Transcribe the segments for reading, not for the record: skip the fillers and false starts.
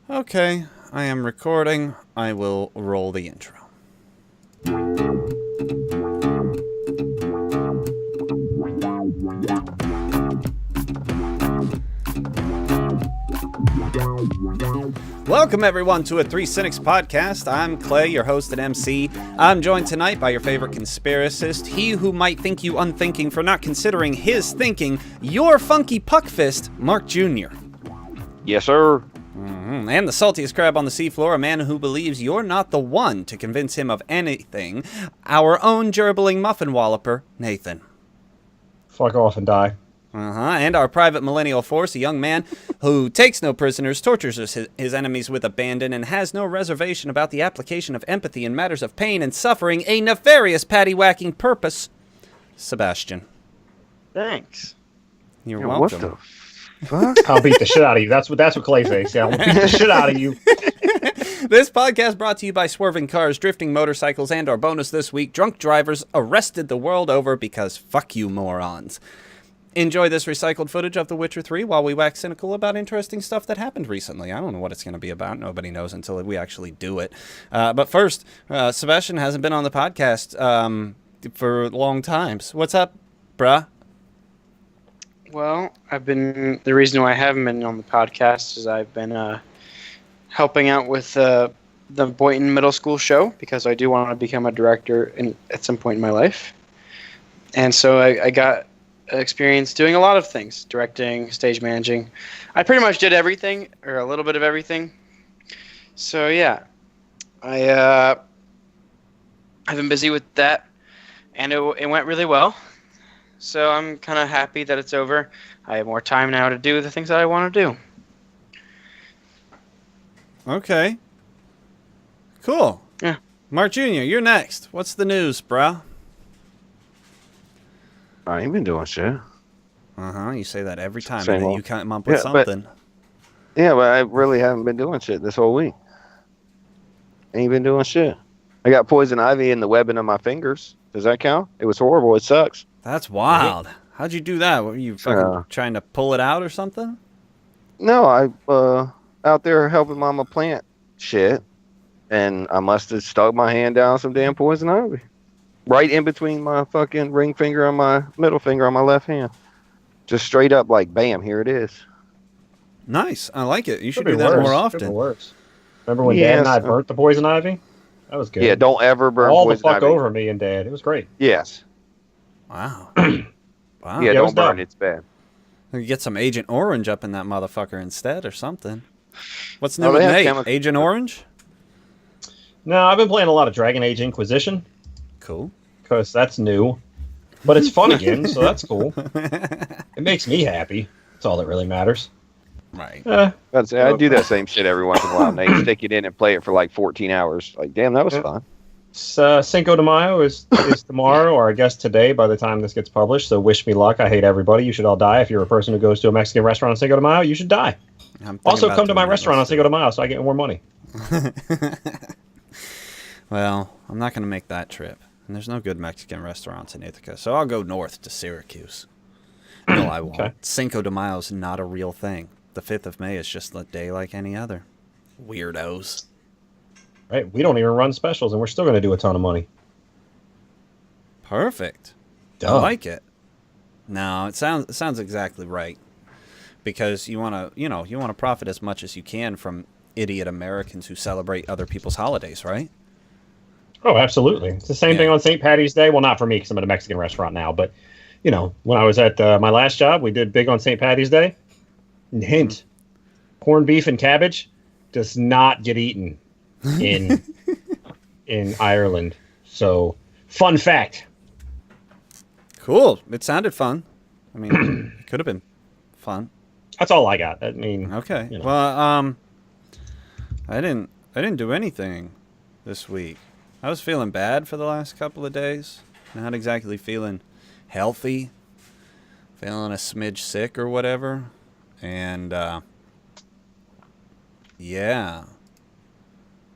Okay, I am recording. I will roll the intro. Welcome, everyone, to a Three Cynics podcast. I'm Clay, your host and MC. I'm joined tonight by your favorite conspiracist, he who might think you unthinking for not considering his thinking, your funky puckfist, Mark Jr. Yes, sir. And the saltiest crab on the seafloor, a man who believes you're not the one to convince him of anything, our own gerbling muffin walloper, Nathan. Fuck off and die. And our private millennial force, a young man who takes no prisoners, tortures his enemies with abandon, and has no reservation about the application of empathy in matters of pain and suffering, a nefarious patty-whacking purpose, Sebastian. Thanks. You're welcome. What the fuck? I'll beat the shit out of you. That's what Clay says. Yeah, I'll beat the shit out of you. This podcast brought to you by swerving cars, drifting motorcycles, and our bonus this week, drunk drivers arrested the world over because fuck you morons. Enjoy this recycled footage of The Witcher 3 while we wax cynical about interesting stuff that happened recently. I don't know what it's going to be about. Nobody knows until we actually do it. But first, Sebastian hasn't been on the podcast for long times. What's up, bruh? Well, the reason why I haven't been on the podcast is I've been helping out with the Boynton Middle School show because I do want to become a director at some point in my life. And so I got experience doing a lot of things, directing, stage managing. I pretty much did everything, or a little bit of everything. So yeah, I've been busy with that, and it went really well. So I'm kind of happy that it's over. I have more time now to do the things that I want to do. Okay. Cool. Yeah. Mark Jr., you're next. What's the news, bruh? I ain't been doing shit. You say that every time, Same and then old. you come up with Yeah, something. But I really haven't been doing shit this whole week. Ain't been doing shit. I got poison ivy in the webbing of my fingers. Does that count? It was horrible. It sucks. That's wild. How'd you do that? Were you fucking trying to pull it out or something? No, I out there helping mama plant shit, and I must have stuck my hand down some damn poison ivy. Right in between my fucking ring finger and my middle finger on my left hand. Just straight up like, bam, here it is. Nice. I like it. You should Could do be that worse. more Could be often. worse. Remember when Yes. Dad and I burnt the poison ivy? That was good. Yeah, don't ever burn all the poison fuck ivy. over me and Dad. It was great. Yes. Wow. Wow. Yeah, Yeah, it don't was burn. dumb. It's bad. You get some Agent Orange up in that motherfucker instead or something. What's new Oh, with they have Nate? chemical- Agent Orange? No, I've been playing a lot of Dragon Age Inquisition Cool. because that's new. But it's fun again, so that's cool. It makes me happy. That's all that really matters. Right. I do that same shit every once in a while. Nate, stick it in and play it for like 14 hours. Like, damn, that was fun. Cinco de Mayo is tomorrow, or I guess today by the time this gets published. So wish me luck. I hate everybody. You should all die. If you're a person who goes to a Mexican restaurant on Cinco de Mayo, you should die. Also, come to my restaurant on Cinco de Mayo so I get more money. Well, I'm not going to make that trip. And there's no good Mexican restaurants in Ithaca, so I'll go north to Syracuse. No, I won't. Okay. Cinco de Mayo is not a real thing. The 5th of May is just a day like any other. Weirdos. Right? We don't even run specials, and we're still going to do a ton of money. Perfect. I Dumb. like it. No, it sounds exactly right. Because you want to profit as much as you can from idiot Americans who celebrate other people's holidays, right? Oh, absolutely. It's the same thing on St. Patty's Day. Well, not for me because I'm at a Mexican restaurant now, but, when I was at my last job, we did big on St. Patty's Day. And hint, corned beef and cabbage does not get eaten in Ireland. So, fun fact. Cool. It sounded fun. I mean, it could have been fun. That's all I got. I mean, Okay. you know. Well, I didn't do anything this week. I was feeling bad for the last couple of days. Not exactly feeling healthy. Feeling a smidge sick or whatever. And yeah.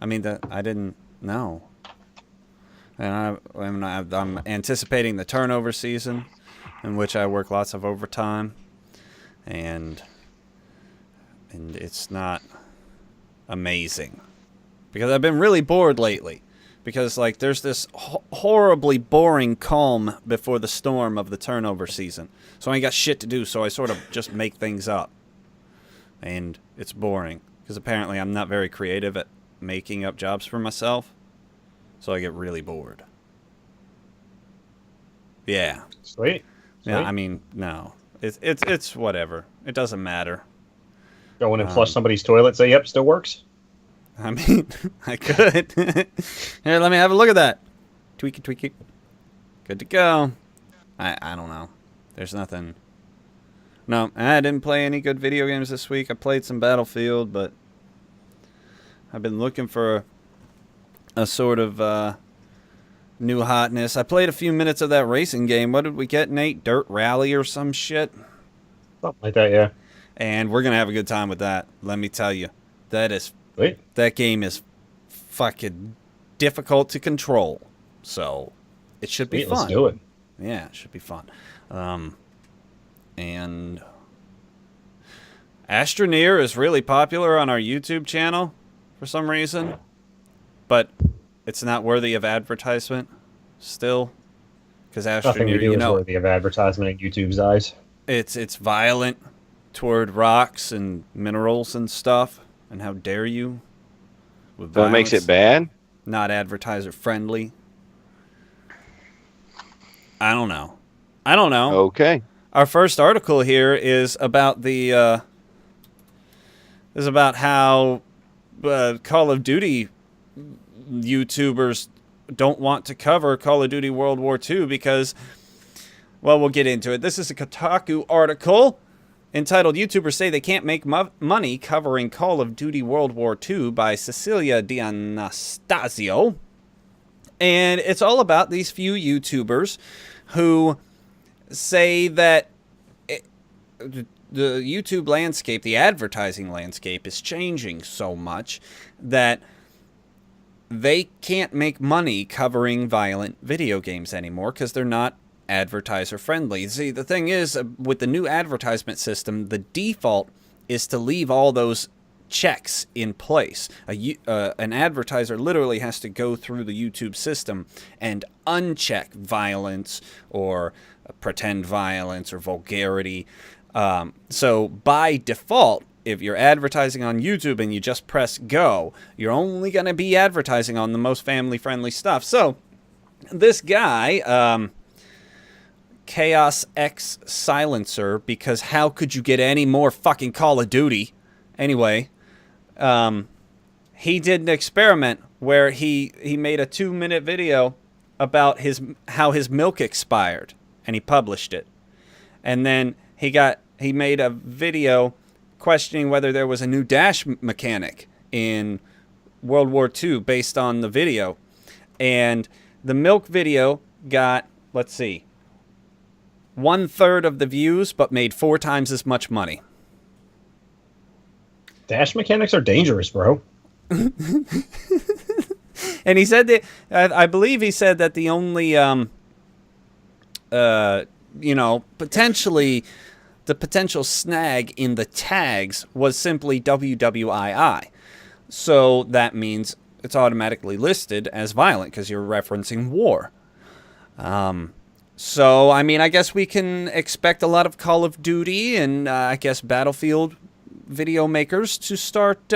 I mean, I didn't know. And I'm anticipating the turnover season, in which I work lots of overtime, and it's not amazing. Because I've been really bored lately. Because, like, there's this horribly boring calm before the storm of the turnover season. So I ain't got shit to do, so I sort of just make things up. And it's boring. Because apparently I'm not very creative at making up jobs for myself. So I get really bored. Yeah. Sweet. Yeah, I mean, no. It's whatever. It doesn't matter. Go in and flush somebody's toilet, say, yep, still works. I mean, I could. Here, let me have a look at that. Tweak it, tweak it. Good to go. I don't know. There's nothing. No, I didn't play any good video games this week. I played some Battlefield, but I've been looking for a sort of new hotness. I played a few minutes of that racing game. What did we get, Nate? Dirt Rally or some shit? Something like that, yeah. And we're going to have a good time with that. Let me tell you. Sweet. That game is fucking difficult to control. So it should be fun. Let's do it. Yeah, it should be fun. And Astroneer is really popular on our YouTube channel for some reason. But it's not worthy of advertisement still. Because Nothing we Astroneer, do is worthy of advertisement in YouTube's eyes. It's violent toward rocks and minerals and stuff. And how dare you? With So it makes it bad? Not advertiser friendly. I don't know. Okay. Our first article here is about the how Call of Duty YouTubers don't want to cover Call of Duty World War II because, well, we'll get into it. This is a Kotaku article entitled "YouTubers Say They Can't Make Money Covering Call of Duty World War II" by Cecilia D'Anastasio. And it's all about these few YouTubers who say that the YouTube landscape, the advertising landscape, is changing so much that they can't make money covering violent video games anymore because they're not advertiser friendly. See, the thing is, with the new advertisement system, the default is to leave all those checks in place. An advertiser literally has to go through the YouTube system and uncheck violence or pretend violence or vulgarity. So by default, if you're advertising on YouTube and you just press go, you're only going to be advertising on the most family-friendly stuff. So this guy, Chaos X Silencer, because how could you get any more fucking Call of Duty? Anyway, he did an experiment where he made a 2-minute video about how his milk expired, and he published it. And then he made a video questioning whether there was a new dash mechanic in World War II based on the video. And the milk video got, let's see, 1/3 of the views, but made 4 times as much money. Dash mechanics are dangerous, bro. And he said that, I believe he said that the only, potentially, the potential snag in the tags was simply WWII. So that means it's automatically listed as violent because you're referencing war. So, I mean, I guess we can expect a lot of Call of Duty and, I guess, Battlefield video makers to start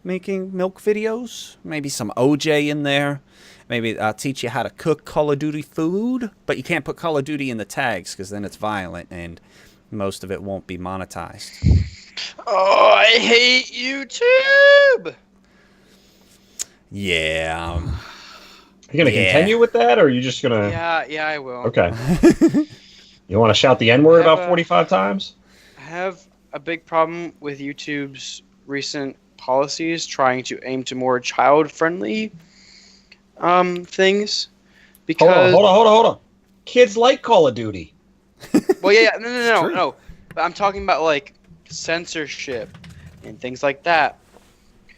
making milk videos. Maybe some OJ in there. Maybe I'll teach you how to cook Call of Duty food. But you can't put Call of Duty in the tags because then it's violent and most of it won't be monetized. Oh, I hate YouTube! Yeah. You gonna continue with that, or are you just gonna? Yeah, I will. Okay. You want to shout the N-word about 45 times? I have a big problem with YouTube's recent policies trying to aim to more child-friendly things. Because Hold on. Kids like Call of Duty. Well, no. But I'm talking about like censorship and things like that.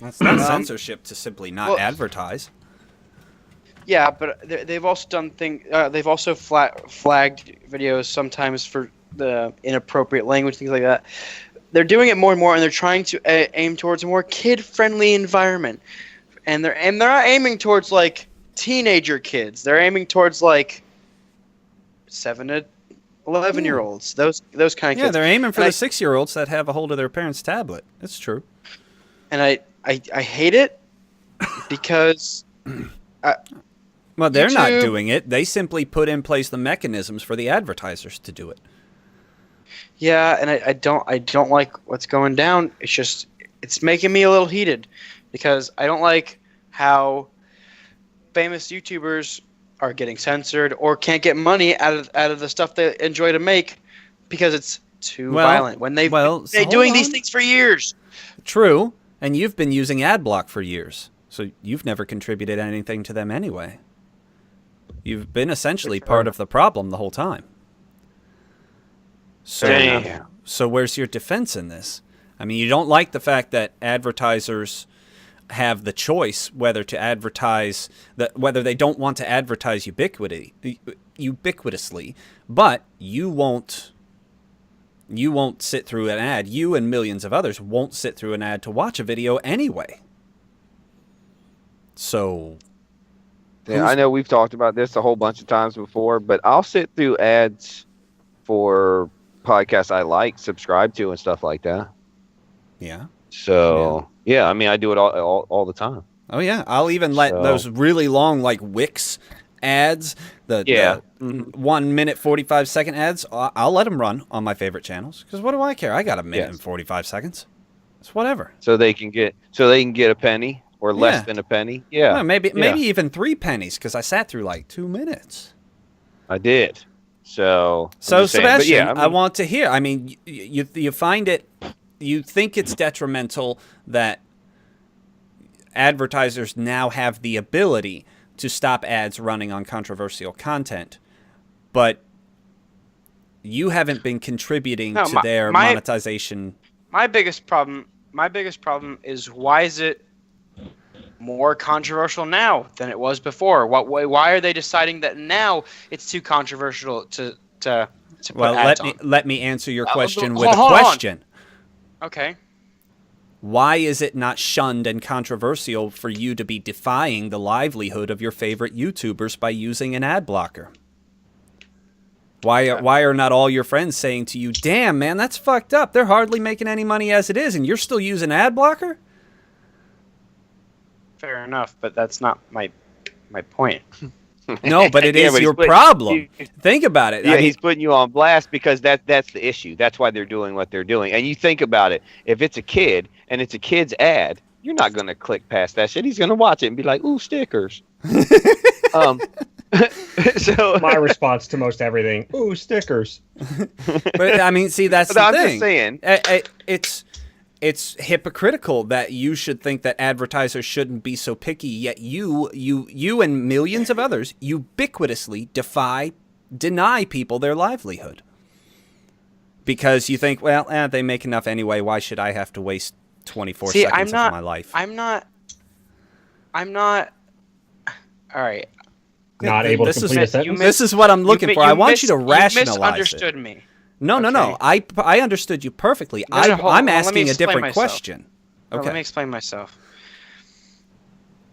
That's not censorship to simply not advertise. Yeah, but they've also done they've also flagged videos sometimes for the inappropriate language, things like that. they're doing it more and more, and they're trying to aim towards a more kid-friendly environment. And they're not aiming towards like teenager kids. They're aiming towards like 7 to 11-year-olds. Those kind of kids. Yeah, they're aiming for the 6-year-olds that have a hold of their parents' tablet. It's true. And I hate it because well, they're not YouTube- doing it. They simply put in place the mechanisms for the advertisers to do it. Yeah, and I don't like what's going down. It's making me a little heated because I don't like how famous YouTubers are getting censored or can't get money out of the stuff they enjoy to make because it's too violent. When they've been doing these things for years. True, and you've been using AdBlock for years, so you've never contributed anything to them anyway. You've been essentially part of the problem the whole time. So where's your defense in this? I mean, you don't like the fact that advertisers have the choice whether to advertise, whether they don't want to advertise ubiquitously, but you won't sit through an ad. You and millions of others won't sit through an ad to watch a video anyway. So Yeah, I know we've talked about this a whole bunch of times before, but I'll sit through ads for podcasts I like, subscribe to, and stuff like that. yeah. So yeah, I mean, I do it all the time. Oh yeah, I'll even let those really long like Wix ads, the 1 minute 45-second ads. I'll let them run on my favorite channels because what do I care? I got a minute and 45 seconds. It's whatever. So they can get a penny or less than a penny. Yeah, well, maybe even 3 pennies because I sat through like 2 minutes. I did. So Sebastian, I want to hear. I mean, you find it. You think it's detrimental that advertisers now have the ability to stop ads running on controversial content, but you haven't been contributing to their monetization. My biggest problem is why is it more controversial now than it was before? Why are they deciding that now it's too controversial to put ads on? Let me answer your question with a question. Okay. Why is it not shunned and controversial for you to be defying the livelihood of your favorite YouTubers by using an ad blocker? Why are not all your friends saying to you, "Damn, man, that's fucked up. They're hardly making any money as it is, and you're still using ad blocker?" Fair enough, but that's not my point. No, but it is your problem. Think about it. Yeah, he's putting you on blast because that's the issue. That's why they're doing what they're doing. And you think about it. If it's a kid and it's a kid's ad, you're not going to click past that shit. He's going to watch it and be like, "Ooh, stickers." So my response to most everything, "Ooh, stickers." But I mean, see, that's the I'm thing. just saying. It's hypocritical that you should think that advertisers shouldn't be so picky, yet you and millions of others ubiquitously deny people their livelihood. Because you think, well, they make enough anyway, why should I have to waste 24 seconds of my life? I'm not all right. Not able to complete a sentence? This is what I'm looking for. I want you to rationalize You misunderstood me. No. I understood you perfectly. I'm asking a different question. Okay. Let me explain myself.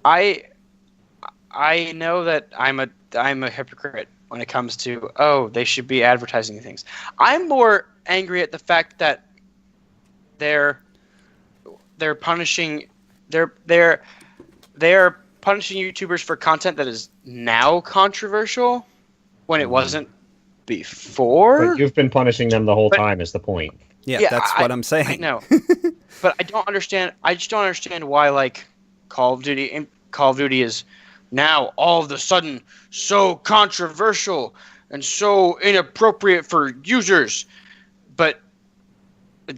I know that I'm a hypocrite when it comes to they should be advertising things. I'm more angry at the fact that they're punishing punishing YouTubers for content that is now controversial when it wasn't before. But you've been punishing them the whole time is the point. Yeah, that's what I'm saying. I know. But I don't understand. I just don't understand why like Call of Duty is now all of a sudden so controversial and so inappropriate for users. But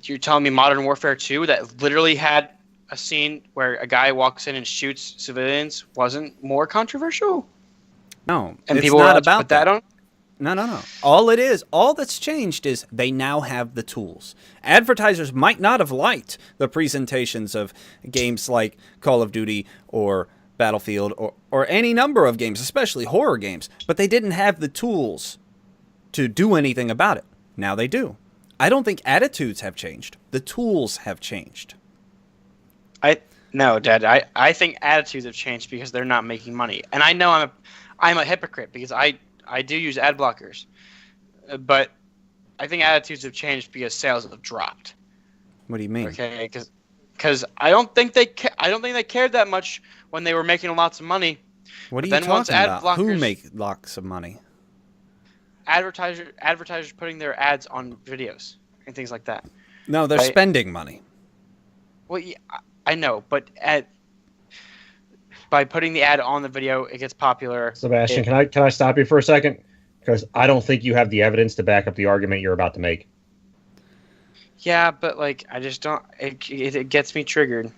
you're telling me Modern Warfare 2 that literally had a scene where a guy walks in and shoots civilians wasn't more controversial? No, and it's people not were about put that on? No. All that's changed is they now have the tools. Advertisers might not have liked the presentations of games like Call of Duty or Battlefield or any number of games, especially horror games, but they didn't have the tools to do anything about it. Now they do. I don't think attitudes have changed. The tools have changed. No, Dad. I think attitudes have changed because they're not making money, and I know I'm a hypocrite because I do use ad blockers, but I think attitudes have changed because sales have dropped. What do you mean? Okay, because I don't think they cared that much when they were making lots of money. What are But you then once talking ad about? Who blockers- make lots of money? Advertisers putting their ads on videos and things like that. No, they're Right. spending money. Well, yeah, I know, but by putting the ad on the video, it gets popular. Sebastian, can I stop you for a second? Because I don't think you have the evidence to back up the argument you're about to make. Yeah, but like I just don't. It gets me triggered.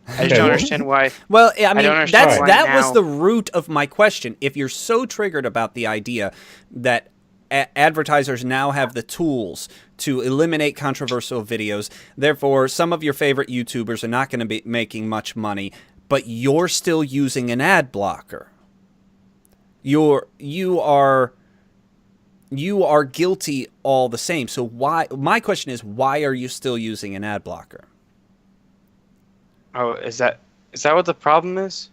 I just Okay, don't well- understand why. Well, I mean, don't understand why that was now- the root of my question. If you're so triggered about the idea that advertisers now have the tools to eliminate controversial videos, therefore some of your favorite YouTubers are not going to be making much money, but you're still using an ad blocker. You are guilty all the same. So why? My question is, why are you still using an ad blocker? Oh, is that what the problem is?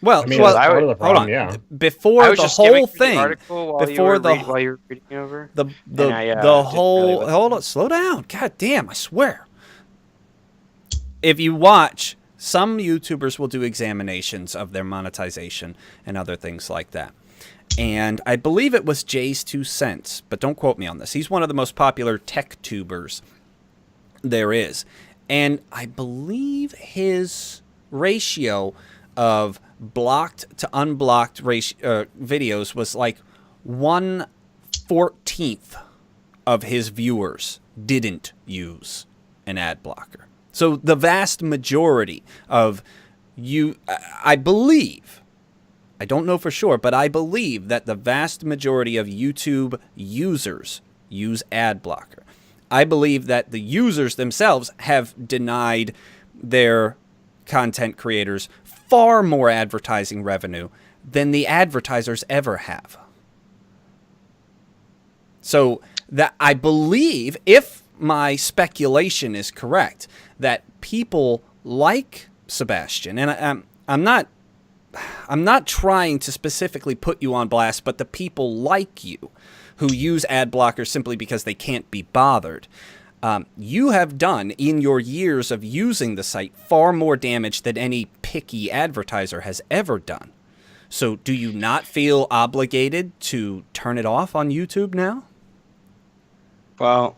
Well, I mean, well, that's part of the hold problem, on. yeah. Before I was the just skimming whole through the thing, article while before while you were reading over. the And I, the didn't whole really listen. hold on, slow down. God damn, I swear. If you watch, some YouTubers will do examinations of their monetization and other things like that. And I believe it was Jay's 2 cents, but don't quote me on this. He's one of the most popular tech tubers there is. And I believe his ratio of blocked to unblocked videos was like 1/14 of his viewers didn't use an ad blocker. So the vast majority of I believe, I don't know for sure, but I believe that the vast majority of YouTube users use ad blocker. I believe that the users themselves have denied their content creators far more advertising revenue than the advertisers ever have. So that I believe, if my speculation is correct, that people like Sebastian, and I'm not trying to specifically put you on blast, but the people like you who use ad blockers simply because they can't be bothered. You have done, in your years of using the site, far more damage than any picky advertiser has ever done. So do you not feel obligated to turn it off on YouTube now? Well,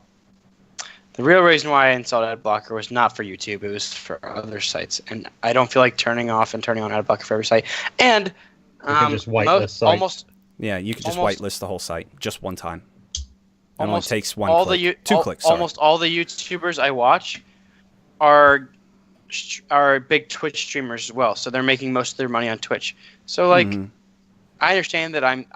the real reason why I installed ad blocker was not for YouTube. It was for other sites, and I don't feel like turning off and turning on ad blocker for every site. And can just whitelist sites. Yeah, you could just whitelist the whole site just one time. It only Almost takes one all click. Two clicks, sorry. Almost all the YouTubers I watch are big Twitch streamers as well, so they're making most of their money on Twitch. So like, I understand that I'm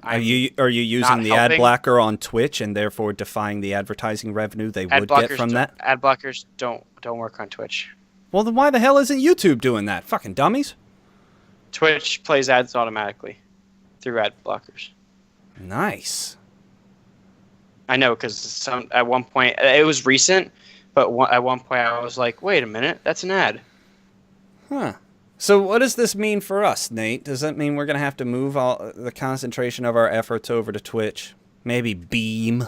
Are you using the ad helping. blocker on Twitch and therefore defying the advertising revenue they would get from that? Ad blockers don't work on Twitch. Well, then why the hell isn't YouTube doing that? Fucking dummies. Twitch plays ads automatically through ad blockers. Nice. I know, because at one point it was recent, but at one point I was like, "Wait a minute, that's an ad." Huh. So what does this mean for us, Nate? Does that mean we're going to have to move all the concentration of our efforts over to Twitch? Maybe Beam?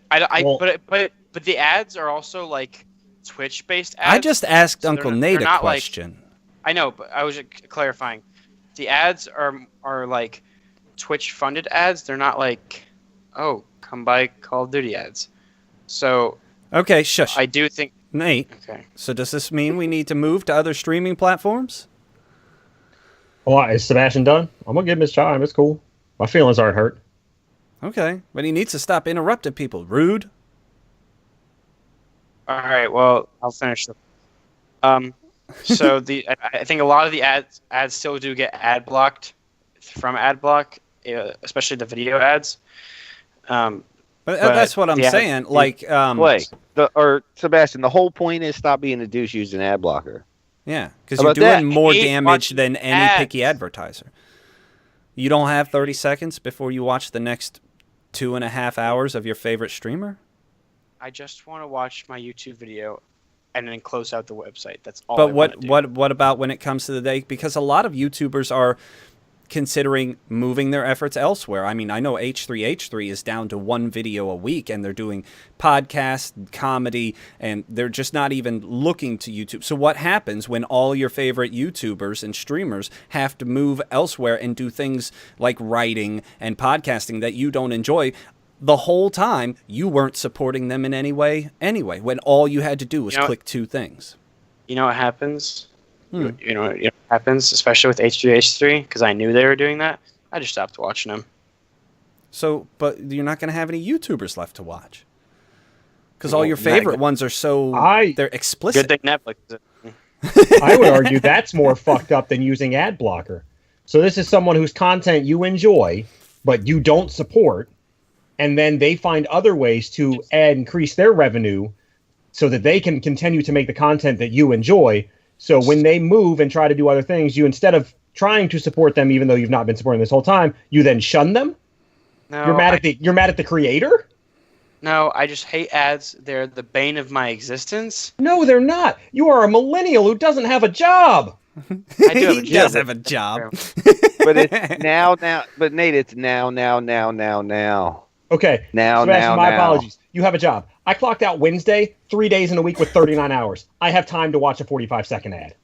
But the ads are also like Twitch-based ads. I just asked so Uncle they're Nate a not question. I know, but I was just clarifying. The ads are like Twitch-funded ads. They're not like, oh, come buy Call of Duty ads. So Okay, shush. I do think. Nate, Okay. so does this mean we need to move to other streaming platforms? Well, is Sebastian done? I'm going to give him his time. It's cool. My feelings aren't hurt. Okay, but he needs to stop interrupting people. Rude. All right. Well, I'll finish. So I think a lot of the ads still do get ad blocked from ad block, especially the video ads. But that's what I'm saying. Sebastian, the whole point is stop being a douche using an ad blocker. Yeah, because How you're about that? doing more Hate damage watching than any ads. picky advertiser. You don't have 30 seconds before you watch the next 2.5 hours of your favorite streamer? I just want to watch my YouTube video and then close out the website. That's all. But I want to do. what about when it comes to the day? Because a lot of YouTubers are considering moving their efforts elsewhere. I mean, I know H3H3 is down to 1 video a week, and they're doing podcasts, comedy, and they're just not even looking to YouTube. So what happens when all your favorite YouTubers and streamers have to move elsewhere and do things like writing and podcasting that you don't enjoy? The whole time you weren't supporting them in any way anyway, when all you had to do was click 2 things. You know what happens? You know what happens, especially with H3H3, because I knew they were doing that. I just stopped watching them. So, but you're not going to have any YouTubers left to watch. Because all your favorite ones are they're explicit. Good thing Netflix is it. I would argue that's more fucked up than using ad blocker. So this is someone whose content you enjoy, but you don't support, and then they find other ways to increase their revenue so that they can continue to make the content that you enjoy. So when they move and try to do other things, you, instead of trying to support them, even though you've not been supporting this whole time, you then shun them? No, you're mad at the creator? No, I just hate ads. They're the bane of my existence. No, they're not. You are a millennial who doesn't have a job. I do have a He job. does have a job. But it's now. But Nate, it's now. Okay. Now, Sebastian, my now. apologies. You have a job. I clocked out Wednesday, 3 days in a week with 39 hours. I have time to watch a 45-second ad.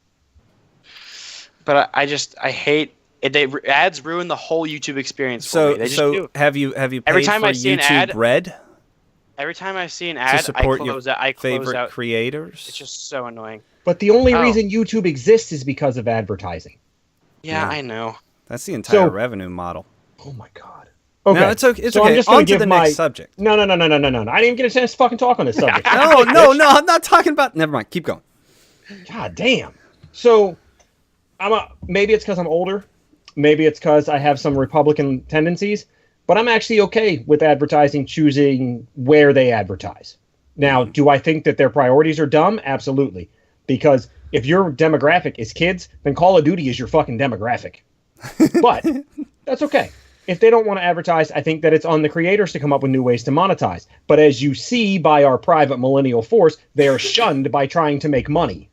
But I hate it. Ads ruin the whole YouTube experience for me. They just do. Have you paid Every time for I see an YouTube ad, Red Every time I see an to ad, I support close your out. I close favorite out. creators? It's just so annoying. But the only reason YouTube exists is because of advertising. Yeah, I know. That's the entire revenue model. Oh my god. Okay. No, it's okay. It's So okay. I'm just On gonna to give the my next subject. No. I didn't even get a chance to fucking talk on this subject. No, I'm not talking about. Never mind. Keep going. God damn. So, maybe it's because I'm older. Maybe it's because I have some Republican tendencies. But I'm actually okay with advertising choosing where they advertise. Now, do I think that their priorities are dumb? Absolutely. Because if your demographic is kids, then Call of Duty is your fucking demographic. But that's okay. If they don't want to advertise, I think that it's on the creators to come up with new ways to monetize. But as you see by our private millennial force, they are shunned by trying to make money.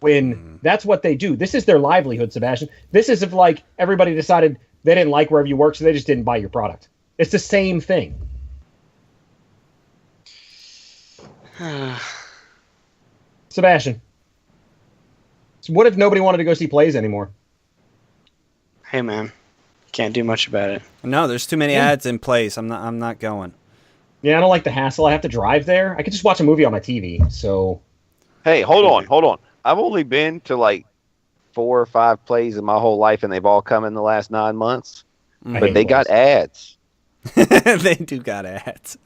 When that's what they do. This is their livelihood, Sebastian. This is if, like, everybody decided they didn't like wherever you work, so they just didn't buy your product. It's the same thing. Sebastian. So what if nobody wanted to go see plays anymore? Hey, man. Can't do much about it. No, there's too many ads in place. I'm not going. Yeah, I don't like the hassle. I have to drive there. I could just watch a movie on my TV. So, Hey, hold on. I've only been to like 4 or 5 plays in my whole life, and they've all come in the last 9 months. But they got ads. They do got ads.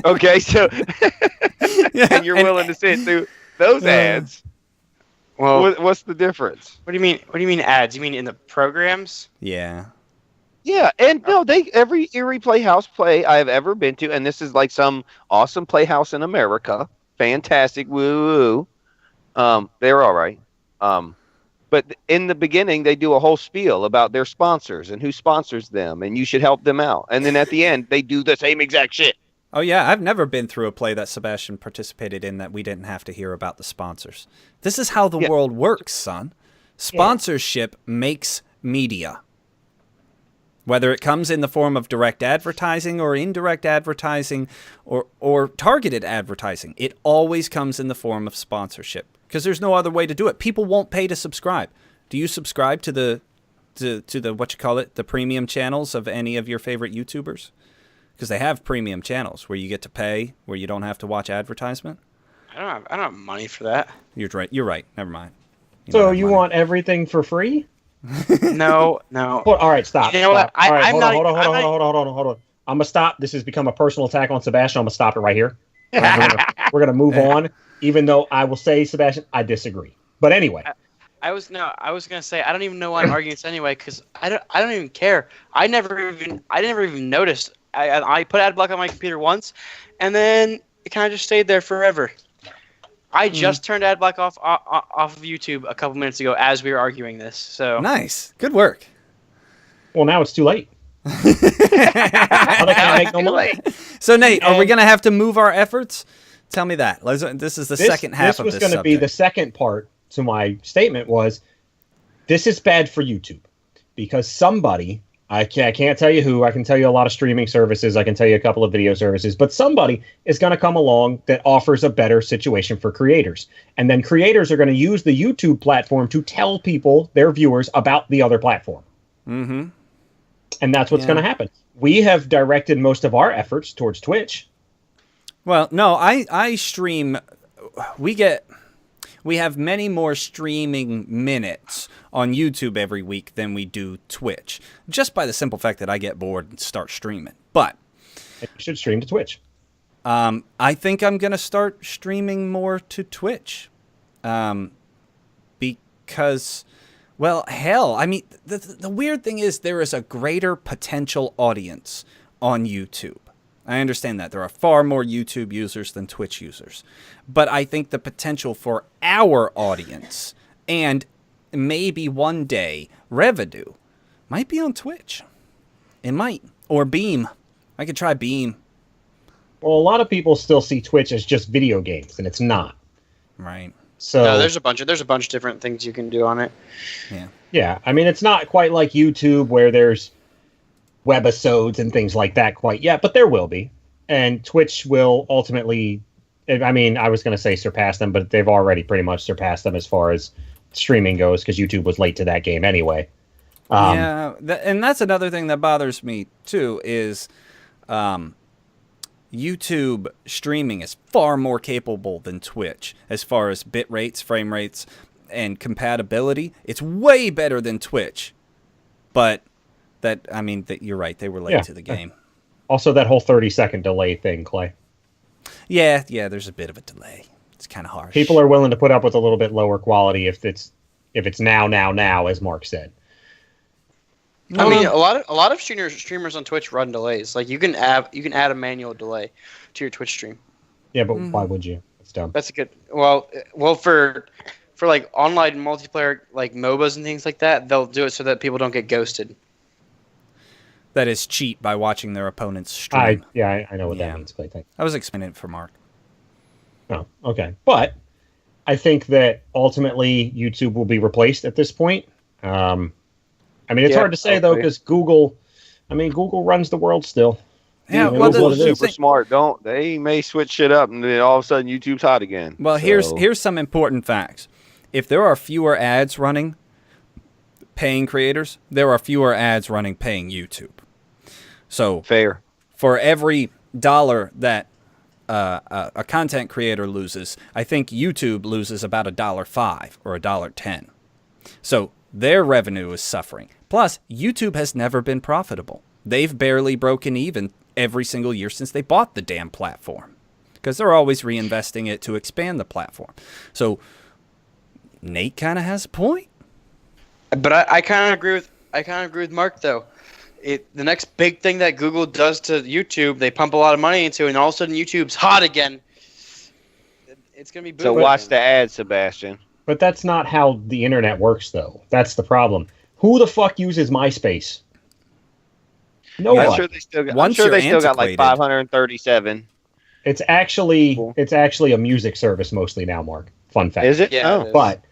Okay, so and you're willing to sit through those ads. Well, What's the difference? what do you mean? What do you mean ads? You mean in the programs? Yeah. Yeah, and no, every Erie Playhouse play I have ever been to, and this is like some awesome playhouse in America, fantastic, woo. They're all right. But in the beginning, they do a whole spiel about their sponsors and who sponsors them, and you should help them out. And then at the end, they do the same exact shit. Oh, yeah, I've never been through a play that Sebastian participated in that we didn't have to hear about the sponsors. This is how the world works, son. Sponsorship makes media. Whether it comes in the form of direct advertising or indirect advertising or targeted advertising, it always comes in the form of sponsorship because there's no other way to do it. People won't pay to subscribe. Do you subscribe to the the premium channels of any of your favorite YouTubers? Because they have premium channels where you get to pay, where you don't have to watch advertisement. I don't have money for that. You're right. You're right. Never mind. so you want everything for free? No. All right, stop. You know what? All right, I'm hold on. I'm gonna stop. This has become a personal attack on Sebastian. I'm gonna stop it right here. We're gonna move on. Even though I will say, Sebastian, I disagree. But anyway, I was gonna say I don't even know why I'm arguing this anyway because I don't even care. I never even noticed. I put ad block on my computer once, and then it kind of just stayed there forever. I just turned ad block off of YouTube a couple minutes ago as we were arguing this. So nice, good work. Well, now it's too late. Now they can't make no money. So Nate, are we gonna have to move our efforts Tell me that. This is the second half of this This was going to be the second part to my statement was, this is bad for YouTube. Because somebody, I can't tell you who, I can tell you a lot of streaming services, I can tell you a couple of video services, but somebody is going to come along that offers a better situation for creators. And then creators are going to use the YouTube platform to tell people, their viewers, about the other platform. Mm-hmm. And that's what's going to happen. We have directed most of our efforts towards Twitch. Well, no, I stream. We have many more streaming minutes on YouTube every week than we do Twitch, just by the simple fact that I get bored and start streaming. But you should stream to Twitch. I think I'm going to start streaming more to Twitch, because, well, hell, I mean, the weird thing is there is a greater potential audience on YouTube. I understand that. There are far more YouTube users than Twitch users. But I think the potential for our audience and maybe one day revenue might be on Twitch. It might. Or Beam. I could try Beam. Well, a lot of people still see Twitch as just video games, and it's not. Right. So no, there's a bunch of different things you can do on it. Yeah. Yeah. I mean, it's not quite like YouTube where there's webisodes and things like that quite yet, but there will be. And Twitch will ultimately, I mean, I was going to say surpass them, but they've already pretty much surpassed them as far as streaming goes, because YouTube was late to that game anyway. Yeah, and that's another thing that bothers me too, is YouTube streaming is far more capable than Twitch as far as bit rates, frame rates, and compatibility. It's way better than Twitch, but you're right. They were late to the game. Also, that whole 30-second delay thing, Clay. Yeah. There's a bit of a delay. It's kind of harsh. People are willing to put up with a little bit lower quality if it's now, as Mark said. I mean, a lot of streamers on Twitch run delays. Like you can add a manual delay to your Twitch stream. Yeah, but why would you? It's dumb. That's a good. Well, for like online multiplayer, like MOBAs and things like that, they'll do it so that people don't get ghosted. That is cheat by watching their opponent's stream. I know what that means, Clay. Thank you. I was explaining it for Mark. Oh, okay. But I think that ultimately YouTube will be replaced at this point. I mean, it's hard to say, though, because Google runs the world still. Yeah, Google's super smart. They may switch shit up, and then all of a sudden YouTube's hot again. Well, here's some important facts. If there are fewer ads running paying creators, there are fewer ads running paying YouTube. So fair. For every dollar that a content creator loses, I think YouTube loses about $1.05 or $1.10. So their revenue is suffering. Plus, YouTube has never been profitable. They've barely broken even every single year since they bought the damn platform, because they're always reinvesting it to expand the platform. So Nate kind of has a point. But I kind of agree with Mark, though. The next big thing that Google does to YouTube, they pump a lot of money into, and all of a sudden YouTube's hot again. It's gonna be booming. So watch the ad, Sebastian. But that's not how the internet works, though. That's the problem. Who the fuck uses MySpace? No one. I'm sure they still got like 537. It's actually a music service mostly now, Mark. Fun fact. Is it? Yeah. Oh. But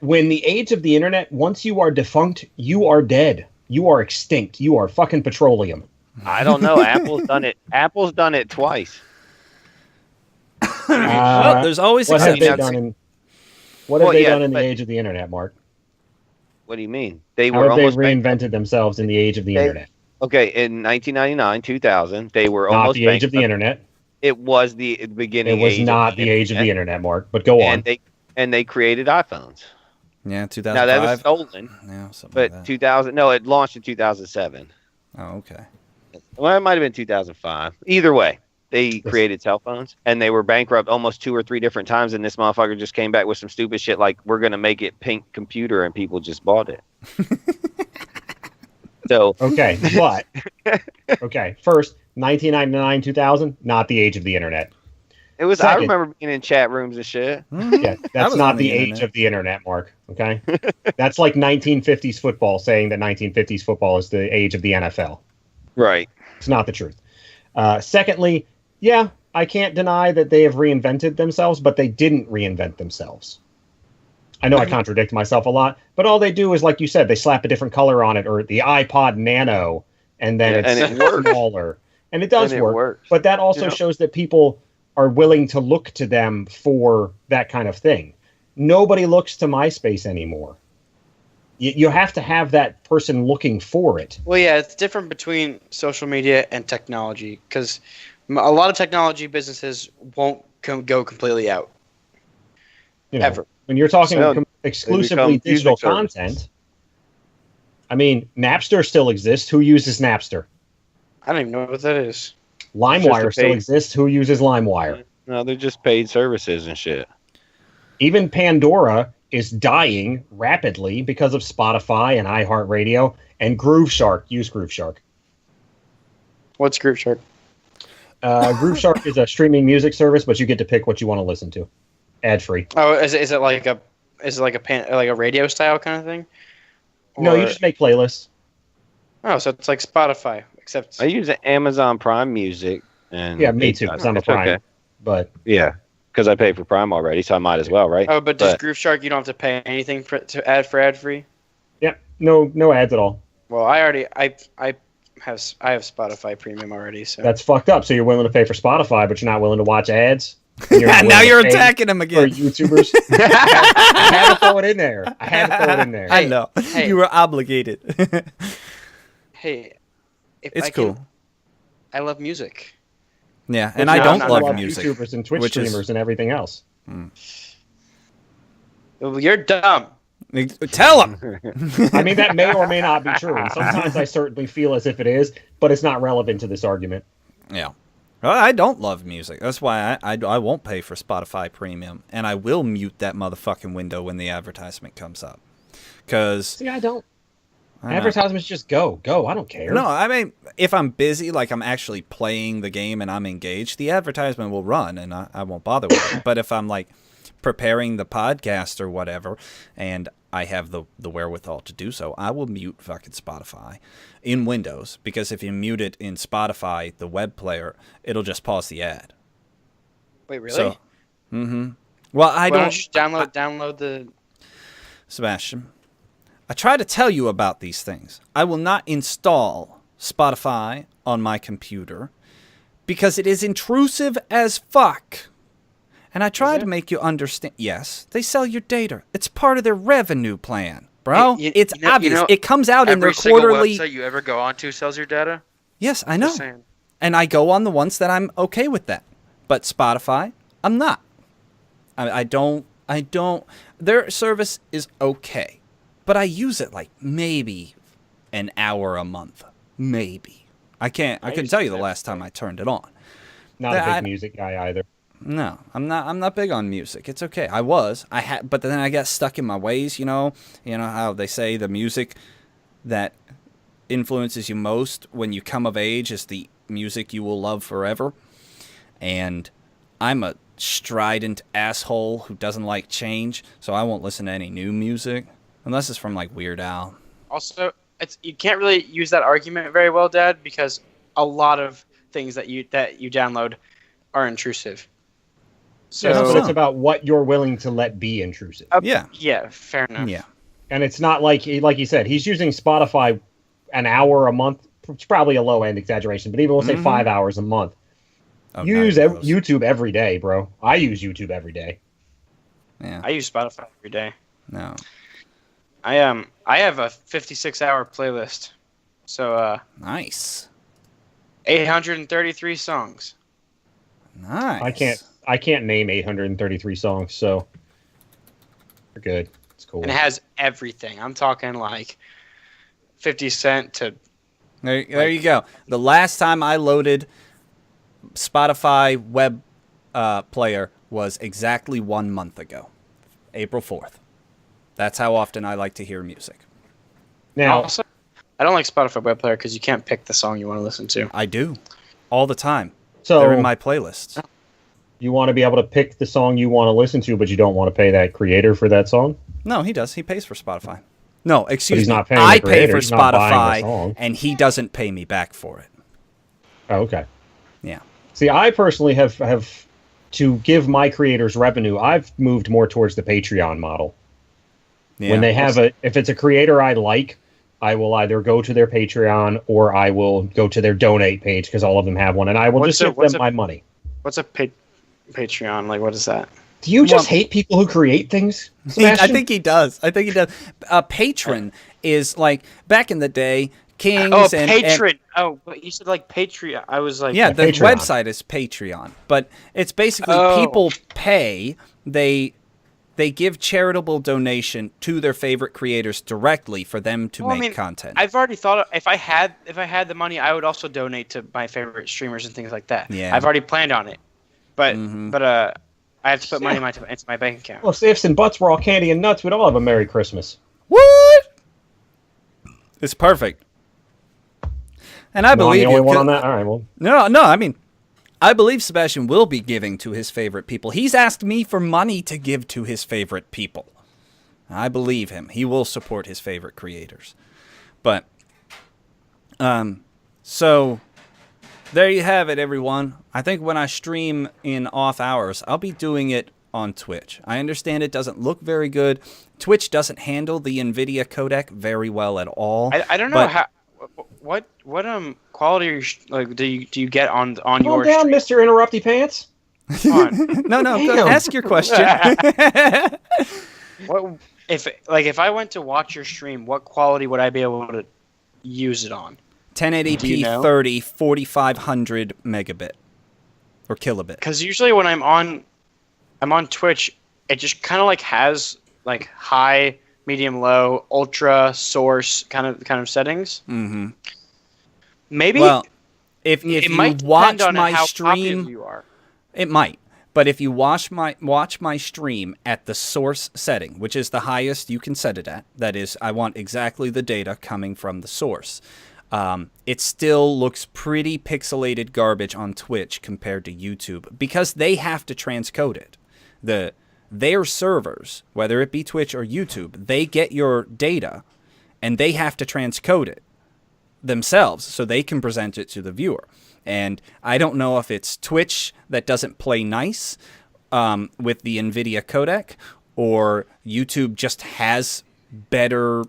when the age of the internet, once you are defunct, you are dead. You are extinct. You are fucking petroleum. I don't know. Apple's done it. Apple's done it twice. Well, there's always what have they exceptions. done in the age of the internet, Mark? What do you mean? How have they reinvented themselves in the age of the internet? Okay, in 1999, 2000, they were Not almost the age of the internet. It was the beginning. It was not the age of the internet, Mark. But go on. And they created iPhones. Yeah, 2005. Now that was stolen. Yeah, something but like that. 2000. No, it launched in 2007. Oh, okay. Well, it might have been 2005. Either way, they created cell phones, and they were bankrupt almost 2 or 3 different times. And this motherfucker just came back with some stupid shit like, "We're gonna make it pink computer," and people just bought it. So okay, but first 1999, 2000, not the age of the internet. it was. Second, I remember being in chat rooms and shit. Yeah, that's not the age of the internet, Mark. Okay, that's like 1950s football saying that 1950s football is the age of the NFL. Right. It's not the truth. Secondly, yeah, I can't deny that they have reinvented themselves, but they didn't reinvent themselves. I know I contradict myself a lot, but all they do is, like you said, they slap a different color on it, or the iPod Nano, and then it's smaller. And it does work. But that also shows that people are willing to look to them for that kind of thing. Nobody looks to MySpace anymore. You have to have that person looking for it. Well, yeah, it's different between social media and technology, because a lot of technology businesses won't go completely out. Ever. When you're talking exclusively digital content, I mean, Napster still exists. Who uses Napster? I don't even know what that is. LimeWire still exists. Who uses LimeWire? No, they're just paid services and shit. Even Pandora is dying rapidly because of Spotify and iHeartRadio and Grooveshark. Use Grooveshark. What's Grooveshark? Grooveshark is a streaming music service, but you get to pick what you want to listen to, ad free. Oh, is it like a radio style kind of thing? No, you just make playlists. Oh, so it's like Spotify, except I use Amazon Prime Music, and yeah, me too. Because I'm a Prime, okay. But yeah, because I pay for Prime already, so I might as well, right? Oh, but does Grooveshark, you don't have to pay anything to add free? Yeah, no ads at all. Well, I have Spotify Premium already, so that's fucked up. So you're willing to pay for Spotify, but you're not willing to watch ads. Now you're attacking him again. For YouTubers. I had to throw it in there. I know. Hey. You were obligated. Hey, it's cool. I love music. Yeah, and I don't love music. YouTubers and Twitch streamers and everything else. Well, you're dumb. Tell him. I mean, that may or may not be true. And sometimes I certainly feel as if it is, but it's not relevant to this argument. Yeah. Well, I don't love music. That's why I won't pay for Spotify Premium, and I will mute that motherfucking window when the advertisement comes up. See, I don't. Advertisements just go. I don't care. No, I mean, if I'm busy, like I'm actually playing the game and I'm engaged, the advertisement will run, and I won't bother with it. But if I'm like preparing the podcast or whatever, and I have the wherewithal to do so, I will mute fucking Spotify in Windows, because if you mute it in Spotify, the web player, it'll just pause the ad. Wait, really? So, Well, I don't you download the Sebastian. I try to tell you about these things. I will not install Spotify on my computer because it is intrusive as fuck. And I try to make you understand. Yes, they sell your data. It's part of their revenue plan, bro. It's obvious. It comes out in their quarterly. Every single website you ever go onto sells your data? Yes, I know. And I go on the ones that I'm okay with that. But Spotify, I'm not. I don't. Their service is okay. But I use it like maybe an hour a month. Maybe. I couldn't tell you the last time I turned it on. Not a big music guy either. No, I'm not big on music. It's okay. But then I got stuck in my ways, you know how they say the music that influences you most when you come of age is the music you will love forever. And I'm a strident asshole who doesn't like change, so I won't listen to any new music unless it's from like Weird Al. Also, you can't really use that argument very well, Dad, because a lot of things that you download are intrusive. So it's about what you're willing to let be intrusive. Yeah, fair enough. Yeah. And it's not like you said, he's using Spotify an hour a month. It's probably a low end exaggeration, but even we'll say 5 hours a month. You use YouTube every day, bro. I use YouTube every day. Yeah. I use Spotify every day. No. I have a 56-hour playlist. So nice. 833 songs. Nice. I can't name 833 songs, so we're good. It's cool. And it has everything. I'm talking like 50 Cent to... There you go. The last time I loaded Spotify web player was exactly 1 month ago. April 4th. That's how often I like to hear music. Now, also, I don't like Spotify web player because you can't pick the song you want to listen to. I do. All the time. So they're in my playlists. You want to be able to pick the song you want to listen to, but you don't want to pay that creator for that song? No, he does. He pays for Spotify. No, excuse he's me. Not paying I the creator. pay for He's Spotify, and he doesn't pay me back for it. Oh, okay. Yeah. See, I personally have to give my creators revenue. I've moved more towards the Patreon model. Yeah. When they have if it's a creator I like, I will either go to their Patreon or I will go to their donate page because all of them have one, and I will just give them my money. What's a Patreon? Like, what is that? Do you just hate people who create things, Sebastian? I think he does. A patron is like back in the day, kings and patron. But you said like Patreon. I was like, yeah, the Patreon. website is Patreon, but it's basically people pay. They give charitable donation to their favorite creators directly for them to make content. I've already thought if I had the money, I would also donate to my favorite streamers and things like that. Yeah. I've already planned on it, but I have to put money into my bank account. Well, if ifs and buts were all candy and nuts, we'd all have a Merry Christmas. What? It's perfect. And I believe I'm the only you. one on that. All right, well. No. I mean, I believe Sebastian will be giving to his favorite people. He's asked me for money to give to his favorite people. I believe him. He will support his favorite creators. But, so there you have it, everyone. I think when I stream in off hours, I'll be doing it on Twitch. I understand it doesn't look very good. Twitch doesn't handle the NVIDIA codec very well at all. I don't know how. What quality are you, do you get on your down, stream? Mr. Interrupty Pants. No, go ask your question. What if I went to watch your stream, what quality would I be able to use it on? 1080p 30 4500 megabit or kilobit. Because usually when I'm on Twitch, it just kind of like has like high, medium, low, ultra, source kind of settings. Mm-hmm. Maybe. Well, if you watch my how stream, you are. it might. But if you watch my stream at the source setting, which is the highest you can set it at, that is, I want exactly the data coming from the source. It still looks pretty pixelated garbage on Twitch compared to YouTube because they have to transcode it. Their servers, whether it be Twitch or YouTube, they get your data and they have to transcode it themselves so they can present it to the viewer. And I don't know if it's Twitch that doesn't play nice with the NVIDIA codec, or YouTube just has better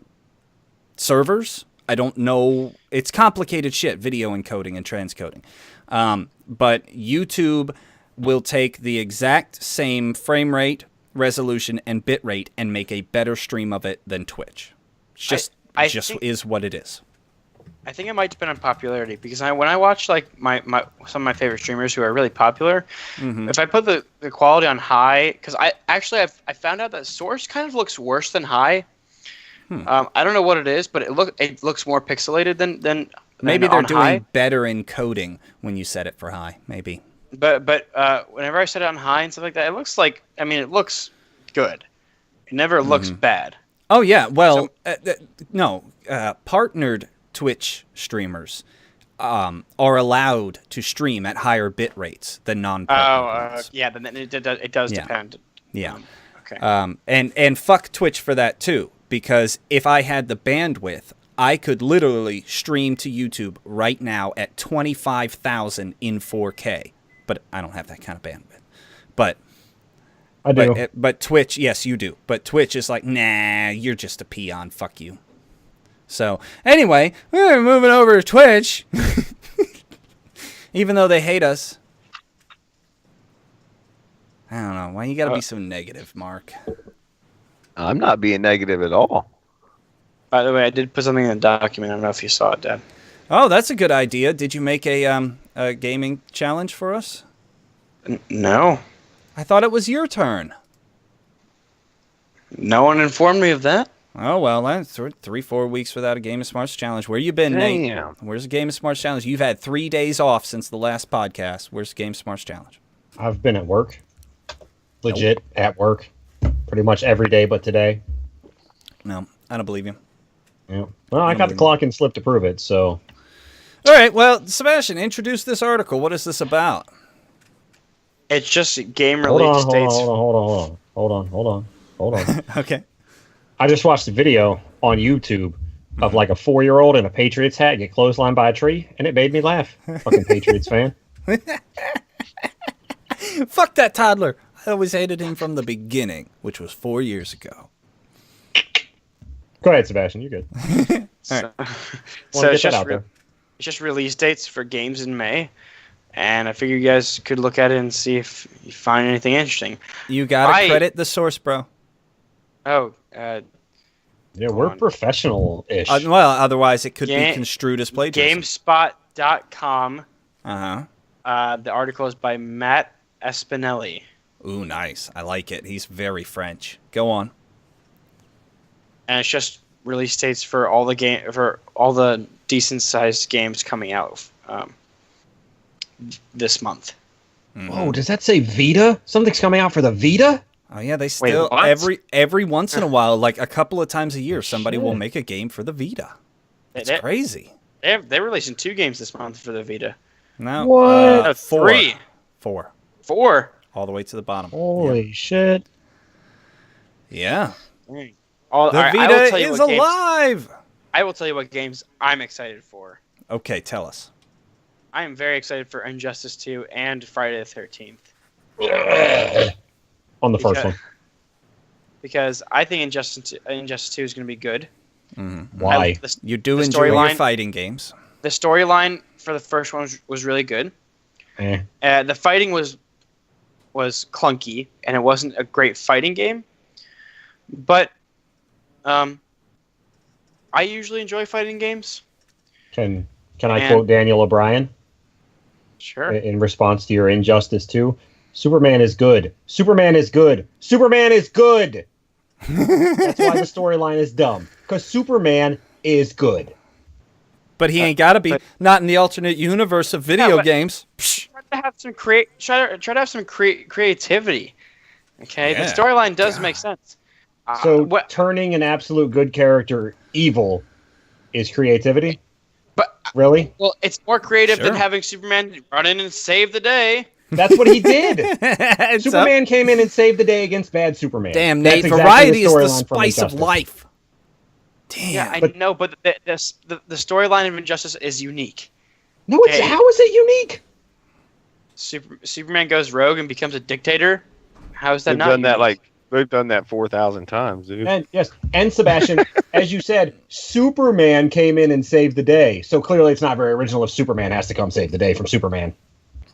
servers. I don't know. It's complicated shit, video encoding and transcoding. But YouTube will take the exact same frame rate, resolution, and bit rate and make a better stream of it than Twitch. It's just is what it is. I think it might depend on popularity because when I watch like some of my favorite streamers who are really popular, if I put the quality on high, because I found out that source kind of looks worse than high. I don't know what it is, but it looks more pixelated than maybe they're doing high. better encoding when you set it for high. Maybe. But whenever I set it on high and stuff like that, it looks like it looks good. It never looks bad. Oh yeah, well, partnered Twitch streamers are allowed to stream at higher bit rates than non-partnered ones. Yeah, then it does depend. Yeah. Okay. And fuck Twitch for that too, because if I had the bandwidth, I could literally stream to YouTube right now at 25,000 in 4K, but I don't have that kind of bandwidth. But I do. But Twitch, yes, you do. But Twitch is like, nah, you're just a peon. Fuck you. So anyway, we're moving over to Twitch, even though they hate us. I don't know why you gotta be so negative, Mark. I'm not being negative at all. By the way, I did put something in the document. I don't know if you saw it, Dad. Oh, that's a good idea. Did you make a gaming challenge for us? No. I thought it was your turn. No one informed me of that. Oh, well, that's 3-4 weeks without a Game of Smarts challenge. Where you been, Nate? Damn. Where's the Game of Smarts challenge? You've had 3 days off since the last podcast. Where's the Game of Smarts challenge? I've been at work. Legit at work. Pretty much every day but today. No, I don't believe you. Yeah. Well, I got the clock and slip to prove it, so. All right, well, Sebastian, introduce this article. What is this about? It's just game release dates. Hold on. Okay. I just watched a video on YouTube of like a 4-year-old in a Patriots hat get clotheslined by a tree, and it made me laugh. Fucking Patriots fan. Fuck that toddler. I always hated him from the beginning, which was 4 years ago. Go ahead, Sebastian. You're good. So, Wanna so get it's that just out there. it's just release dates for games in May, and I figure you guys could look at it and see if you find anything interesting. You gotta credit the source, bro. Oh, Yeah, we're on. professional-ish. Well, otherwise it could be Ga- construed as plagiarism. GameSpot.com. Uh-huh. The article is by Matt Espinelli. Ooh, nice. I like it. He's very French. Go on. And it's just release dates for all the decent sized games coming out this month. Oh, does that say Vita? Something's coming out for the Vita? Oh yeah, they still what? every once in a while, like a couple of times a year, somebody will Shit. make a game for the Vita. It's They- crazy. They're releasing 2 games this month for the Vita. No, What? No, 4. 3. 4. 4. All the way to the bottom. Holy shit. Yeah. Dang. The I will Vita tell you is what games- alive. I will tell you what games I'm excited for. Okay, tell us. I am very excited for Injustice 2 and Friday the 13th. On the first Because- one. Because I think Injustice 2 is going to be good. Why? You do The enjoy your storyline- fighting games. The storyline for the first one was really good. Eh. The fighting was clunky, and it wasn't a great fighting game. But I usually enjoy fighting games. Can I And- quote Daniel O'Brien Sure. in response to your Injustice 2? Superman is good. Superman is good. Superman is good. That's why the storyline is dumb. Because Superman is good. But he ain't got to be. Not in the alternate universe of video but- games. Psh. Try to have some try to have some creativity. Okay, Yeah. the storyline does make sense. So What? turning an absolute good character evil is creativity? But Really? well, it's more creative Sure. than having Superman run in and save the day. That's what he did. It's up. Superman came in and saved the day against bad Superman. Damn, That's Nate. exactly Variety is the storyline from spice of Injustice. life. Damn. Yeah, I but- know, but the storyline of Injustice is unique. No, it's Okay. how is it unique? Superman goes rogue and becomes a dictator. How is that They've not done that unique? they've done that 4,000 times, dude. And yes, and Sebastian, as you said, Superman came in and saved the day. So clearly, it's not very original if Superman has to come save the day from Superman,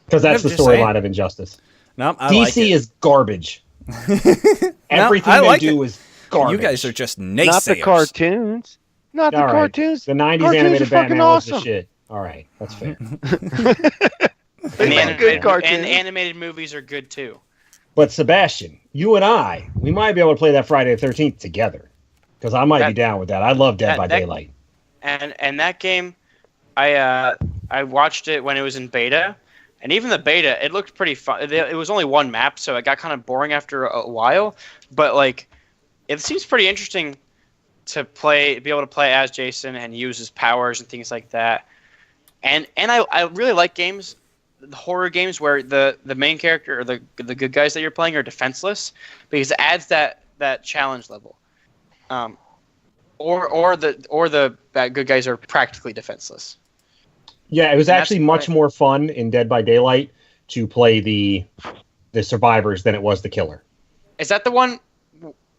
because that's I'm the just saying. storyline of Injustice. No, I DC like it. is garbage. Everything I they like do it. is garbage. You guys are just naysayers. Not the cartoons. Not the All right. cartoons. The '90s Cartoons animated are fucking Batman was awesome. the shit. All right, that's fair. They And, make good cartoons. and animated movies are good too. But Sebastian, you and I, we might be able to play that Friday the 13th together, because I might be down with that. I love Dead by Daylight. And that game, I watched it when it was in beta, and even the beta, it looked pretty fun. It was only one map, so it got kind of boring after a while. But like, it seems pretty interesting to be able to play as Jason and use his powers and things like that. And I really like games, the horror games where the main character or the good guys that you're playing are defenseless, because it adds that challenge level. Or the bad good guys are practically defenseless. Yeah, it was And actually that's much why- more fun in Dead by Daylight to play the survivors than it was the killer. Is that the one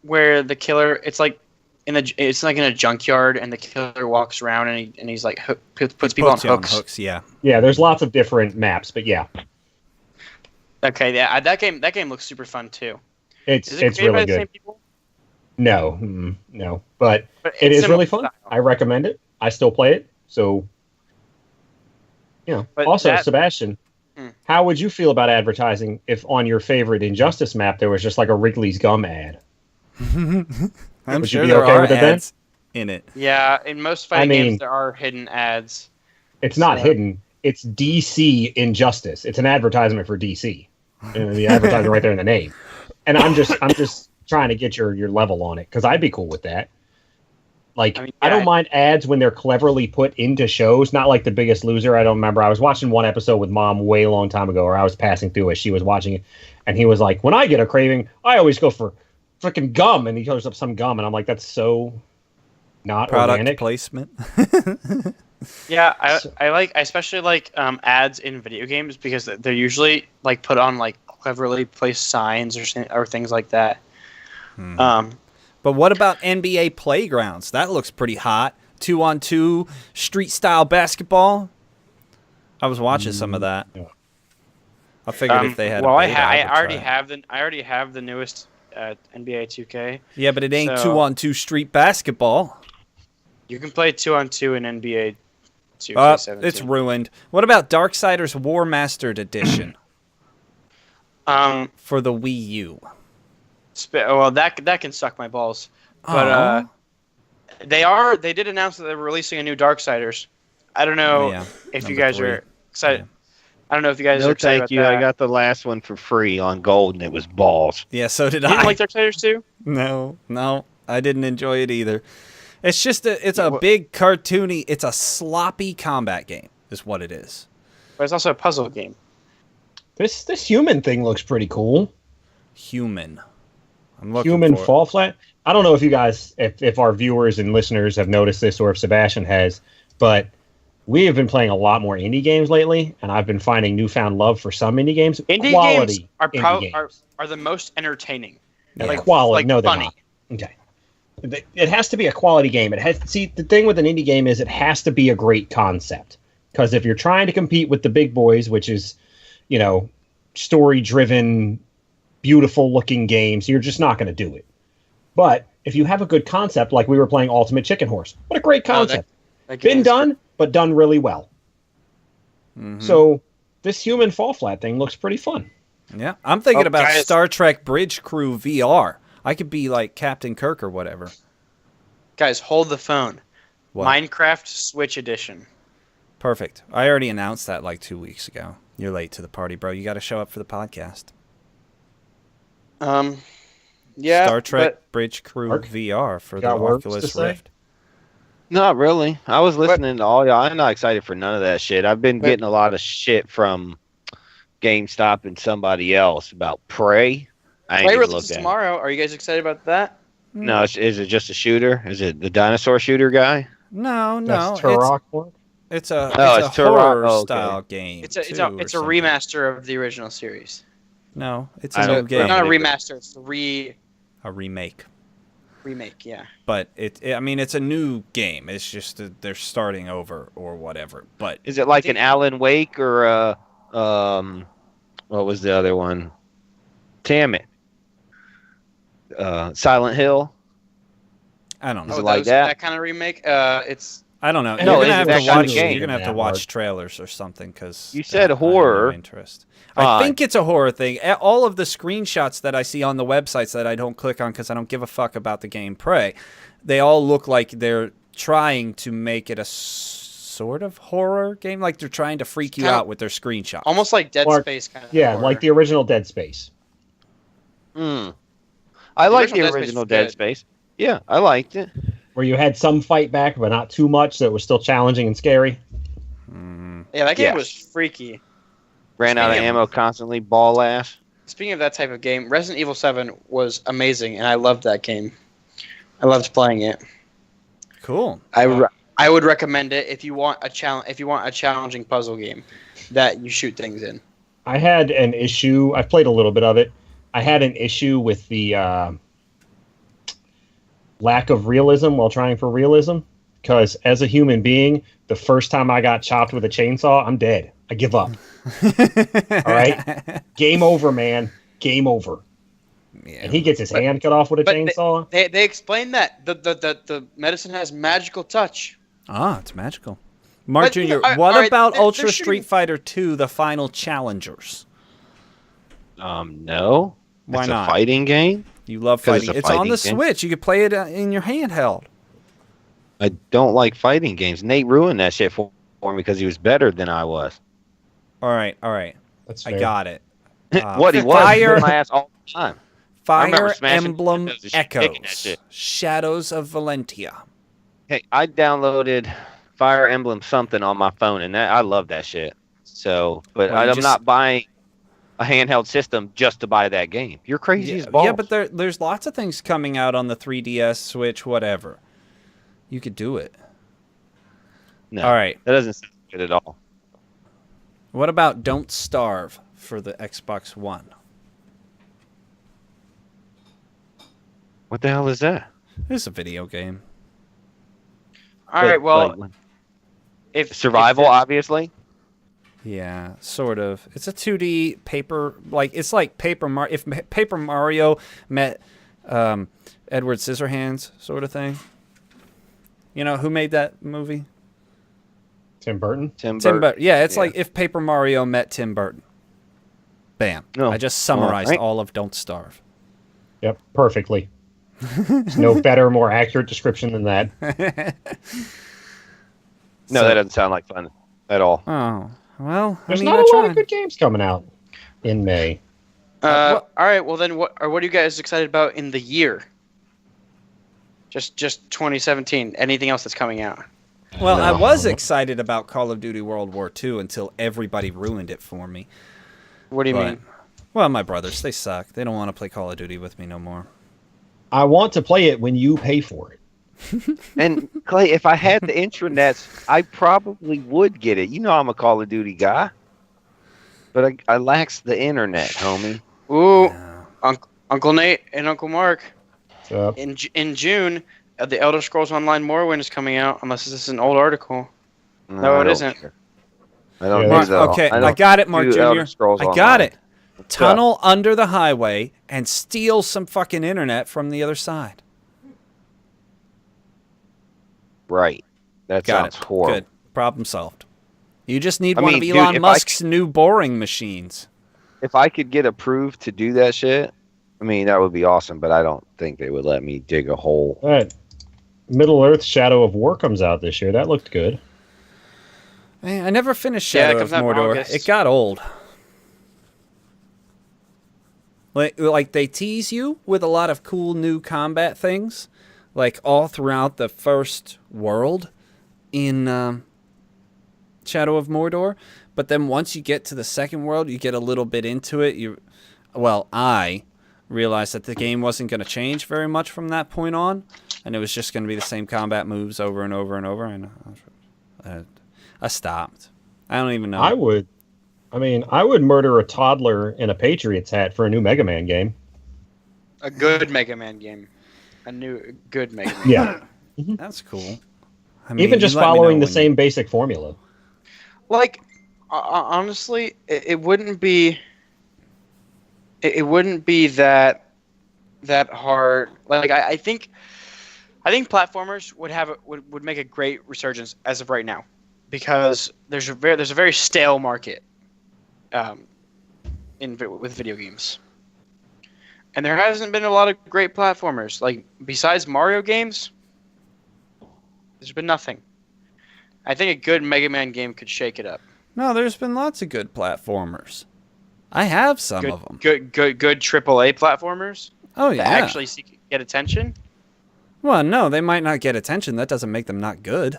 where the killer? It's like in a junkyard, and the killer walks around and he's like puts people on Puts you on hooks. hooks, yeah. Yeah, there's lots of different maps, but yeah, Okay, yeah, that game looks super fun too. it's Is it created by really the same good. people? No, no, but But it it's is really similar fun. style. I recommend it. I still play it. So, But also, that- Sebastian, Hmm. how would you feel about advertising if on your favorite Injustice map there was just like a Wrigley's gum ad? I'm Would you sure be there okay are with it then? ads in it. Yeah, in most fighting mean- games there are hidden ads. It's not So- hidden. It's DC Injustice. It's an advertisement for DC. And the advertisement right there in the name. And I'm just trying to get your level on it, because I'd be cool with that. Like, I mean, I don't yeah. mind ads when they're cleverly put into shows. Not like The Biggest Loser. I don't remember. I was watching one episode with Mom way a long time ago, or I was passing through as she was watching it, and he was like, "When I get a craving, I always go for freaking gum," and he goes up some gum, and I'm like, "That's so not Product organic." placement. Yeah, I especially like ads in video games because they're usually like put on like cleverly placed signs or things like that. But what about NBA Playgrounds? That looks pretty hot. 2-on-2 street style basketball. I was watching some of that. Yeah. I figured if they had well, a beta, I would already try it. have the newest NBA 2K. Yeah, but it ain't so 2-on-2 street basketball. You can play 2-on-2 in NBA 2K17. It's ruined. What about Darksiders War Mastered Edition for the Wii U? Well, that can suck my balls. But Aw. they did announce that they're releasing a new Darksiders. I don't know if you number guys 3. are excited. Yeah. I don't know if you guys No, are excited thank you. about that. I got the last one for free on gold, and it was balls. Yeah, so did You I. didn't like Darksiders 2? No, I didn't enjoy it either. It's just it's a big cartoony, it's a sloppy combat game, is what it is. But it's also a puzzle game. This human thing looks pretty cool. Human. I'm looking Human for it. fall flat. I don't know if you guys, if our viewers and listeners have noticed this, or if Sebastian has, but we have been playing a lot more indie games lately, and I've been finding newfound love for some indie games. Indie Quality games indie games. are the most entertaining. Yeah, Like, quality. like No, they're funny. not. Okay. It has to be a quality game. It has. See, the thing with an indie game is it has to be a great concept. Because if you're trying to compete with the big boys, which is, story-driven, beautiful-looking games, you're just not going to do it. But if you have a good concept, like we were playing Ultimate Chicken Horse, what a great concept! That Been game's done, but done really well. Mhm. So this human fall flat thing looks pretty fun. Yeah, I'm thinking Oh, about guys. Star Trek Bridge Crew VR. I could be like Captain Kirk or whatever. Guys, hold the phone. What? Minecraft Switch Edition. Perfect. I already announced that like 2 weeks ago. You're late to the party, bro. You got to show up for the podcast. Yeah. Star Trek but- Bridge Crew Mark, VR for the got words to Oculus say? Rift. Not really. I was listening to all y'all. I'm not excited for none of that shit. I've been getting a lot of shit from GameStop and somebody else about Prey. I ain't Play even releases looked at it. tomorrow. Are you guys excited about that? No, is it just a shooter? Is it the dinosaur shooter guy? No, That's no. Turok work. It's a it's Turok. horror Oh, okay. style game. It's a too, or it's a something. remaster of the original series. No, it's I a don't- new Or game. Not a Game. remaster. It's a A remake. remake. Yeah. But I mean, it's a new game. It's just that they're starting over or whatever. But Is it like an Alan Wake or what was the other one? Damn it. Silent Hill. I don't know. Is it like that? That kind of remake? It's I don't know. No, You're is gonna it have that to kind of watch. game? You're gonna have to That watch Mark. trailers or something because You said I have horror. no interest. I think it's a horror thing. All of the screenshots that I see on the websites that I don't click on because I don't give a fuck about the game Prey, they all look like they're trying to make it a sort of horror game. Like they're trying to freak you Kinda- out with their screenshots. almost like Dead Mark, Space kind of. Yeah, horror. like the original Dead Space. I like original the Dead Space original was Dead good. Space. Yeah, I liked it. Where you had some fight back, but not too much, so it was still challenging and scary. Yeah, that game Yes. was freaky. Ran out of Speaking of- ammo constantly, ball ass. Speaking of that type of game, Resident Evil 7 was amazing, and I loved that game. I loved playing it. Cool. I would recommend it if you want a challenging puzzle game that you shoot things in. I had an issue. I've played a little bit of it. I had an issue with the lack of realism while trying for realism. Because as a human being, the first time I got chopped with a chainsaw, I'm dead. I give up. All right? Game over, man. Game over. Yeah. And he gets his hand cut off with a but chainsaw. They explain that the medicine has magical touch. Ah, it's magical. Mark But, Jr., you know, what all right, about they're Ultra shooting- Street Fighter 2, The Final Challengers? No. Why it's not? a fighting game? You love 'Cause fighting. it's a It's on fighting the game. Switch. You could play it in your handheld. I don't like fighting games. Nate ruined that shit for me because he was better than I was. All right. That's I fair. got it. What he was, Fire- my ass all the time. I remember Fire smashing Emblem windows and shit, kicking that Echoes. shit. Shadows of Valentia. Hey, I downloaded Fire Emblem something on my phone, and I love that shit. So, but Well, you I'm just- not buying a handheld system just to buy that game. You're crazy as balls. Yeah, but there's lots of things coming out on the 3DS, Switch, whatever. You could do it. No. All right. That doesn't sound good at all. What about Don't Starve for the Xbox One? What the hell is that? It's a video game. All right. Well, Like, if survival, if obviously. Yeah, sort of. It's a 2D paper, it's like if Paper Mario met Edward Scissorhands sort of thing. You know who made that movie? Tim Burton. Tim Burton. Burton. Yeah, it's like if Paper Mario met Tim Burton. Bam. No. I just summarized Right. all of Don't Starve. Yep, perfectly. There's no better, more accurate description than that. No, that doesn't sound like fun at all. Oh, well, There's I mean, not I a lot tried. of good games coming out in May. all right. Well, then, what are you guys excited about in the year? Just 2017. Anything else that's coming out? Well, I No. was excited about Call of Duty World War II until everybody ruined it for me. What do you But- mean? Well, my brothers, they suck. They don't want to play Call of Duty with me no more. I want to play it when you pay for it. And Clay, if I had the intranets, I probably would get it. You know I'm a Call of Duty guy. But I lacks the internet, homie. Ooh, No. Uncle Nate and Uncle Mark. So, In June, the Elder Scrolls Online Morrowind is coming out. Unless this is an old article. No, I it don't isn't. care. I don't Yeah, do Mark, that. okay, I don't got it, Mark do Elder Jr. Scrolls I got Online. it. Tunnel under the highway and steal some fucking internet from the other side. Right. That Got sounds it. horrible. Good. Problem solved. You just need I one mean, of dude, Elon if I Musk's new boring machines. If I could get approved to do that shit, I mean, that would be awesome, but I don't think they would let me dig a hole. all right. Middle Earth Shadow of War comes out this year. That looked good. Man, I never finished Yeah, it Shadow of comes out in Mordor. August. It got old. Like they tease you with a lot of cool new combat things, like all throughout the first world in Shadow of Mordor. But then once you get to the second world, you get a little bit into it. I realized that the game wasn't going to change very much from that point on, and it was just going to be the same combat moves over and over and over. And I stopped. I don't even know. I would murder a toddler in a Patriots hat for a new Mega Man game. A good Mega Man game. A new good Mega Man. Yeah. That's cool. I mean, Even just you let me know following the when same basic formula. Like, honestly, it wouldn't be. It wouldn't be that hard. Like, I think platformers would make a great resurgence as of right now, because there's a very stale market, with video games, and there hasn't been a lot of great platformers. Like, besides Mario games, there's been nothing. I think a good Mega Man game could shake it up. No, there's been lots of good platformers. I have some of them. Good AAA platformers Oh yeah. that actually get attention. Well, no, they might not get attention. That doesn't make them not good.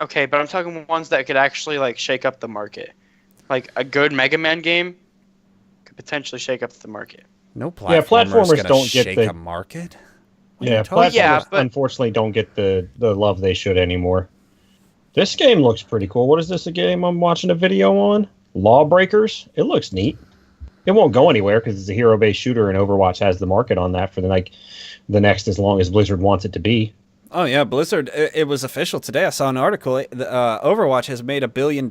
Okay, but I'm talking ones that could actually like shake up the market. Like a good Mega Man game could potentially shake up the market. No platformers, Yeah, platformers gonna don't get shake the- a market. What are Yeah, you talking platformers Yeah, but- unfortunately don't get the love they should anymore. This game looks pretty cool. What is this a game I'm watching a video on? Lawbreakers. It looks neat. It won't go anywhere because it's a hero-based shooter, and Overwatch has the market on that for the next as long as Blizzard wants it to be. Oh yeah, Blizzard. It was official today. I saw an article. Overwatch has made $1 billion.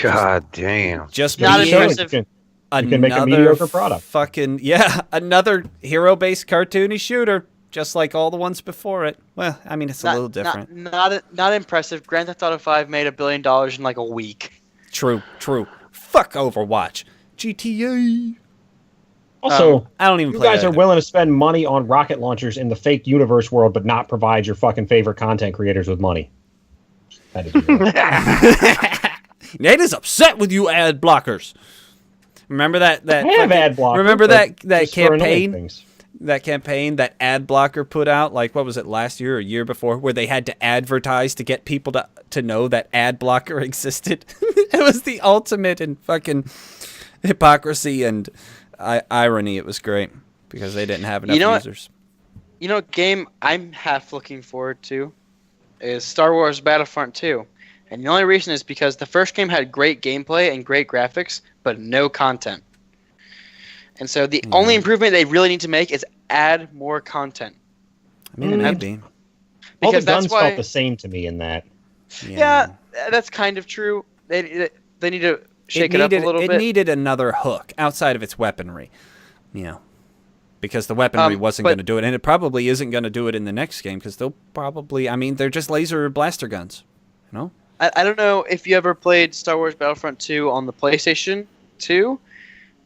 God damn. Just Not being impressive. You can make a another mediocre product. Fucking yeah, another hero-based cartoony shooter, just like all the ones before it. Well, I mean, it's a little different. Not impressive. Grand Theft Auto 5 made $1 billion in like a week. True. Fuck Overwatch. GTA. Also, I don't even you play guys that. are willing to spend money on rocket launchers in the fake universe world, but not provide your fucking favorite content creators with money. Had to do that. Nate is upset with you ad blockers. Remember that I have ad blockers. Remember but that just for annoying campaign? things. That campaign that ad blocker put out, like what was it, last year or year before, where they had to advertise to get people to know that ad blocker existed. It was the ultimate in fucking hypocrisy and irony. It was great because they didn't have enough You know what? users. You know, a game I'm half looking forward to is Star Wars Battlefront 2. And the only reason is because the first game had great gameplay and great graphics, but no content. And so the only improvement they really need to make is add more content. I mean, maybe. All the Because guns that's why, felt the same to me in that. yeah, that's kind of true. They need to shake it up a little bit. It needed another hook outside of its weaponry. Because the weaponry wasn't going to do it, and it probably isn't going to do it in the next game, because they'll probably, they're just laser blaster guns, I don't know if you ever played Star Wars Battlefront 2 on the PlayStation 2.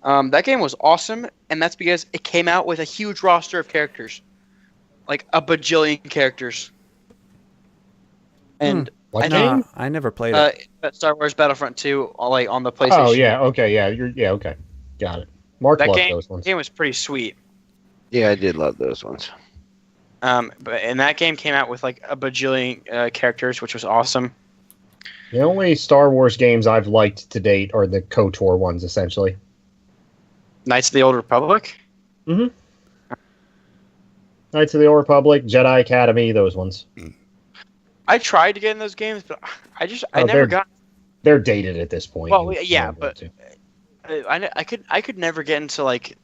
That game was awesome, and that's because it came out with a huge roster of characters. Like a bajillion characters. And I never played it. Star Wars Battlefront 2 on the PlayStation. Oh, yeah, okay, yeah, okay. Got it. Mark loved those ones. That game was pretty sweet. Yeah, I did love those ones. And that game came out with like a bajillion characters, which was awesome. The only Star Wars games I've liked to date are the KOTOR ones, essentially. Knights of the Old Republic? Mm-hmm. Knights of the Old Republic, Jedi Academy, those ones. I tried to get in those games, but I never got. They're dated at this point. Well, yeah, but I could never get into like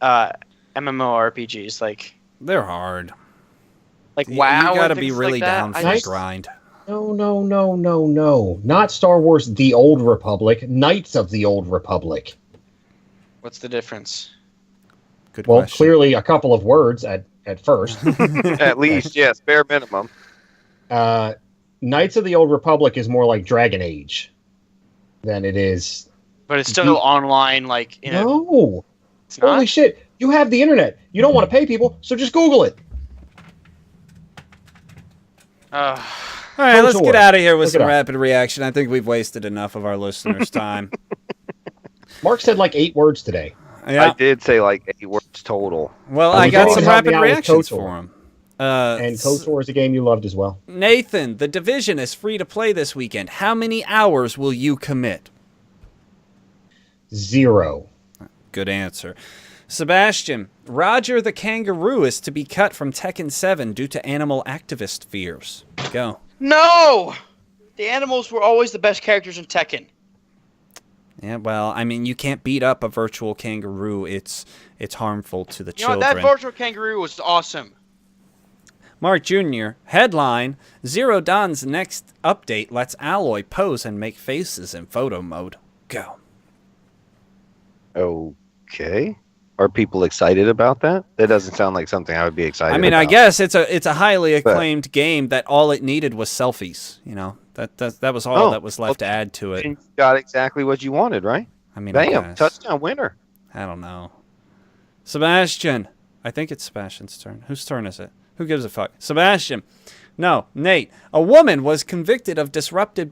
MMORPGs. Like they're hard. Like WoW. You gotta be things really like down for the grind. No. Not Star Wars The Old Republic. Knights of the Old Republic. What's the difference? Good question. Clearly a couple of words at first. At least, yes, bare minimum. Knights of the Old Republic is more like Dragon Age than it is. But it's still online, like no. It's not? Holy shit! You have the internet. You don't want to pay people, so just Google it. All right, let's get out of here with some rapid reaction. I think we've wasted enough of our listeners' time. Mark said like 8 words today. Yeah. I did say like 8 words total. Well, I got some rapid reactions for him. And KOTOR is a game you loved as well. Nathan, The Division is free to play this weekend. How many hours will you commit? 0. Good answer. Sebastian, Roger the Kangaroo is to be cut from Tekken 7 due to animal activist fears. Go. No! The animals were always the best characters in Tekken. Yeah, well, you can't beat up a virtual kangaroo. It's harmful to the children. That virtual kangaroo was awesome. Mark Jr., headline, Zero Dawn's next update lets Alloy pose and make faces in photo mode. Go. Okay. Are people excited about that? That doesn't sound like something I would be excited about. I guess it's a highly acclaimed game that all it needed was selfies. That was all that was left to add to it. You got exactly what you wanted, right? Bam, touchdown winner. I don't know. Sebastian. I think it's Sebastian's turn. Whose turn is it? Who gives a fuck? Sebastian. No, Nate. A woman was convicted of disruptive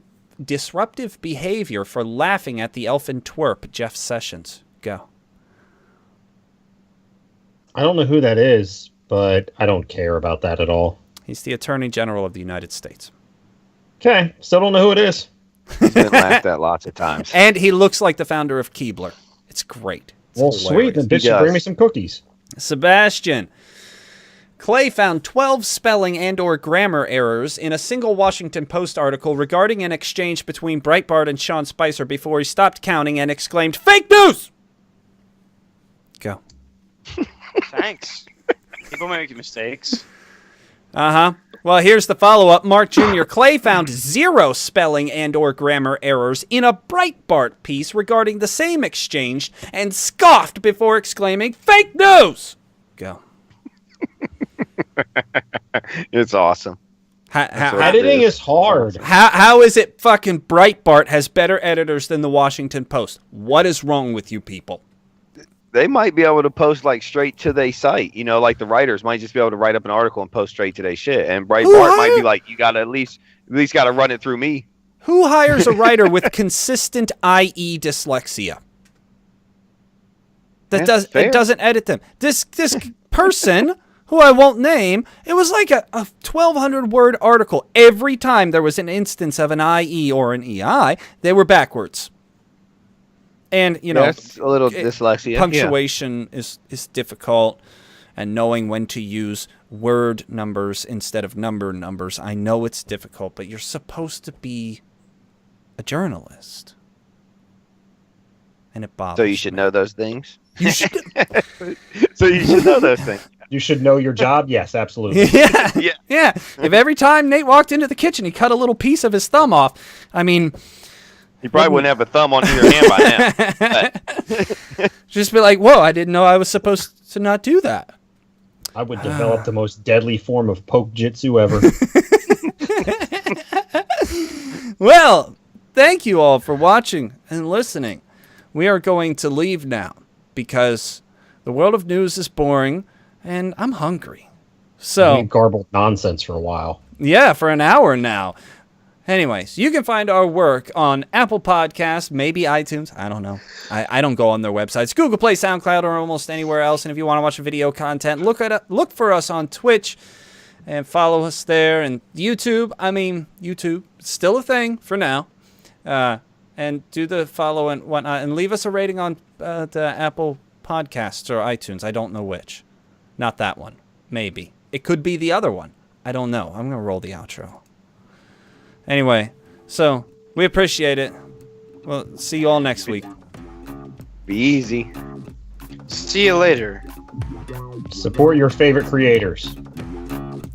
behavior for laughing at the elfin twerp, Jeff Sessions. Go. I don't know who that is, but I don't care about that at all. He's the Attorney General of the United States. Okay, still don't know who it is. He's been laughed at lots of times. And he looks like the founder of Keebler. It's great. It's sweet. Then bitch should bring me some cookies. Sebastian. Clay found 12 spelling and or grammar errors in a single Washington Post article regarding an exchange between Breitbart and Sean Spicer before he stopped counting and exclaimed, "Fake news!" Go. Thanks. People make mistakes. Uh-huh. Well, here's the follow-up. Mark Jr. Clay found 0 spelling and or grammar errors in a Breitbart piece regarding the same exchange and scoffed before exclaiming, "Fake news!" Go. It's awesome. Editing is hard. How is it fucking Breitbart has better editors than the Washington Post? What is wrong with you people? They might be able to post like straight to their site. Like the writers might just be able to write up an article and post straight to their shit. And Breitbart might be like, you got to at least got to run it through me. Who hires a writer with consistent IE dyslexia? It doesn't edit them. This person, who I won't name, it was like a 1,200 word article. Every time there was an instance of an IE or an EI, they were backwards. And, that's a little dyslexia. Punctuation is difficult. and knowing when to use word numbers instead of numbers. I know it's difficult, but you're supposed to be a journalist. And it bothers So you should me. know those things. You should. So you should know those things. You should know your job. Yes, absolutely. Yeah. Yeah. Yeah. If every time Nate walked into the kitchen, he cut a little piece of his thumb off, I mean, You probably wouldn't have a thumb on either hand by now. But just be like, whoa, I didn't know I was supposed to not do that. I would develop the most deadly form of poke jitsu ever. Well, thank you all for watching and listening. We are going to leave now because the world of news is boring and I'm hungry. We So, garbled nonsense for a while. yeah, for an hour now. Anyways, you can find our work on Apple Podcasts, maybe iTunes. I don't know. I don't go on their websites. Google Play, SoundCloud, or almost anywhere else. And if you want to watch video content, look for us on Twitch and follow us there. And YouTube, YouTube, still a thing for now. And do the follow and whatnot. And leave us a rating on the Apple Podcasts or iTunes. I don't know which. Not that one. Maybe. It could be the other one. I don't know. I'm going to roll the outro. Anyway, so we appreciate it. We'll see you all next week. be easy. See you later. Support your favorite creators,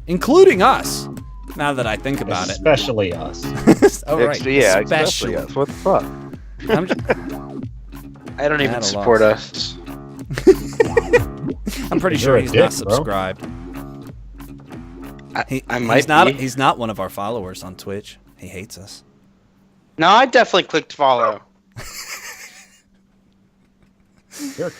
Including us. Now that I think about it. especially us. Oh, right. Yeah, especially us. What the fuck? I'm, I don't At even a support loss. us. I'm pretty You're sure a he's dick, not bro. subscribed. I might be. He's not one of our followers on Twitch. He hates us. No, I definitely clicked follow. You're a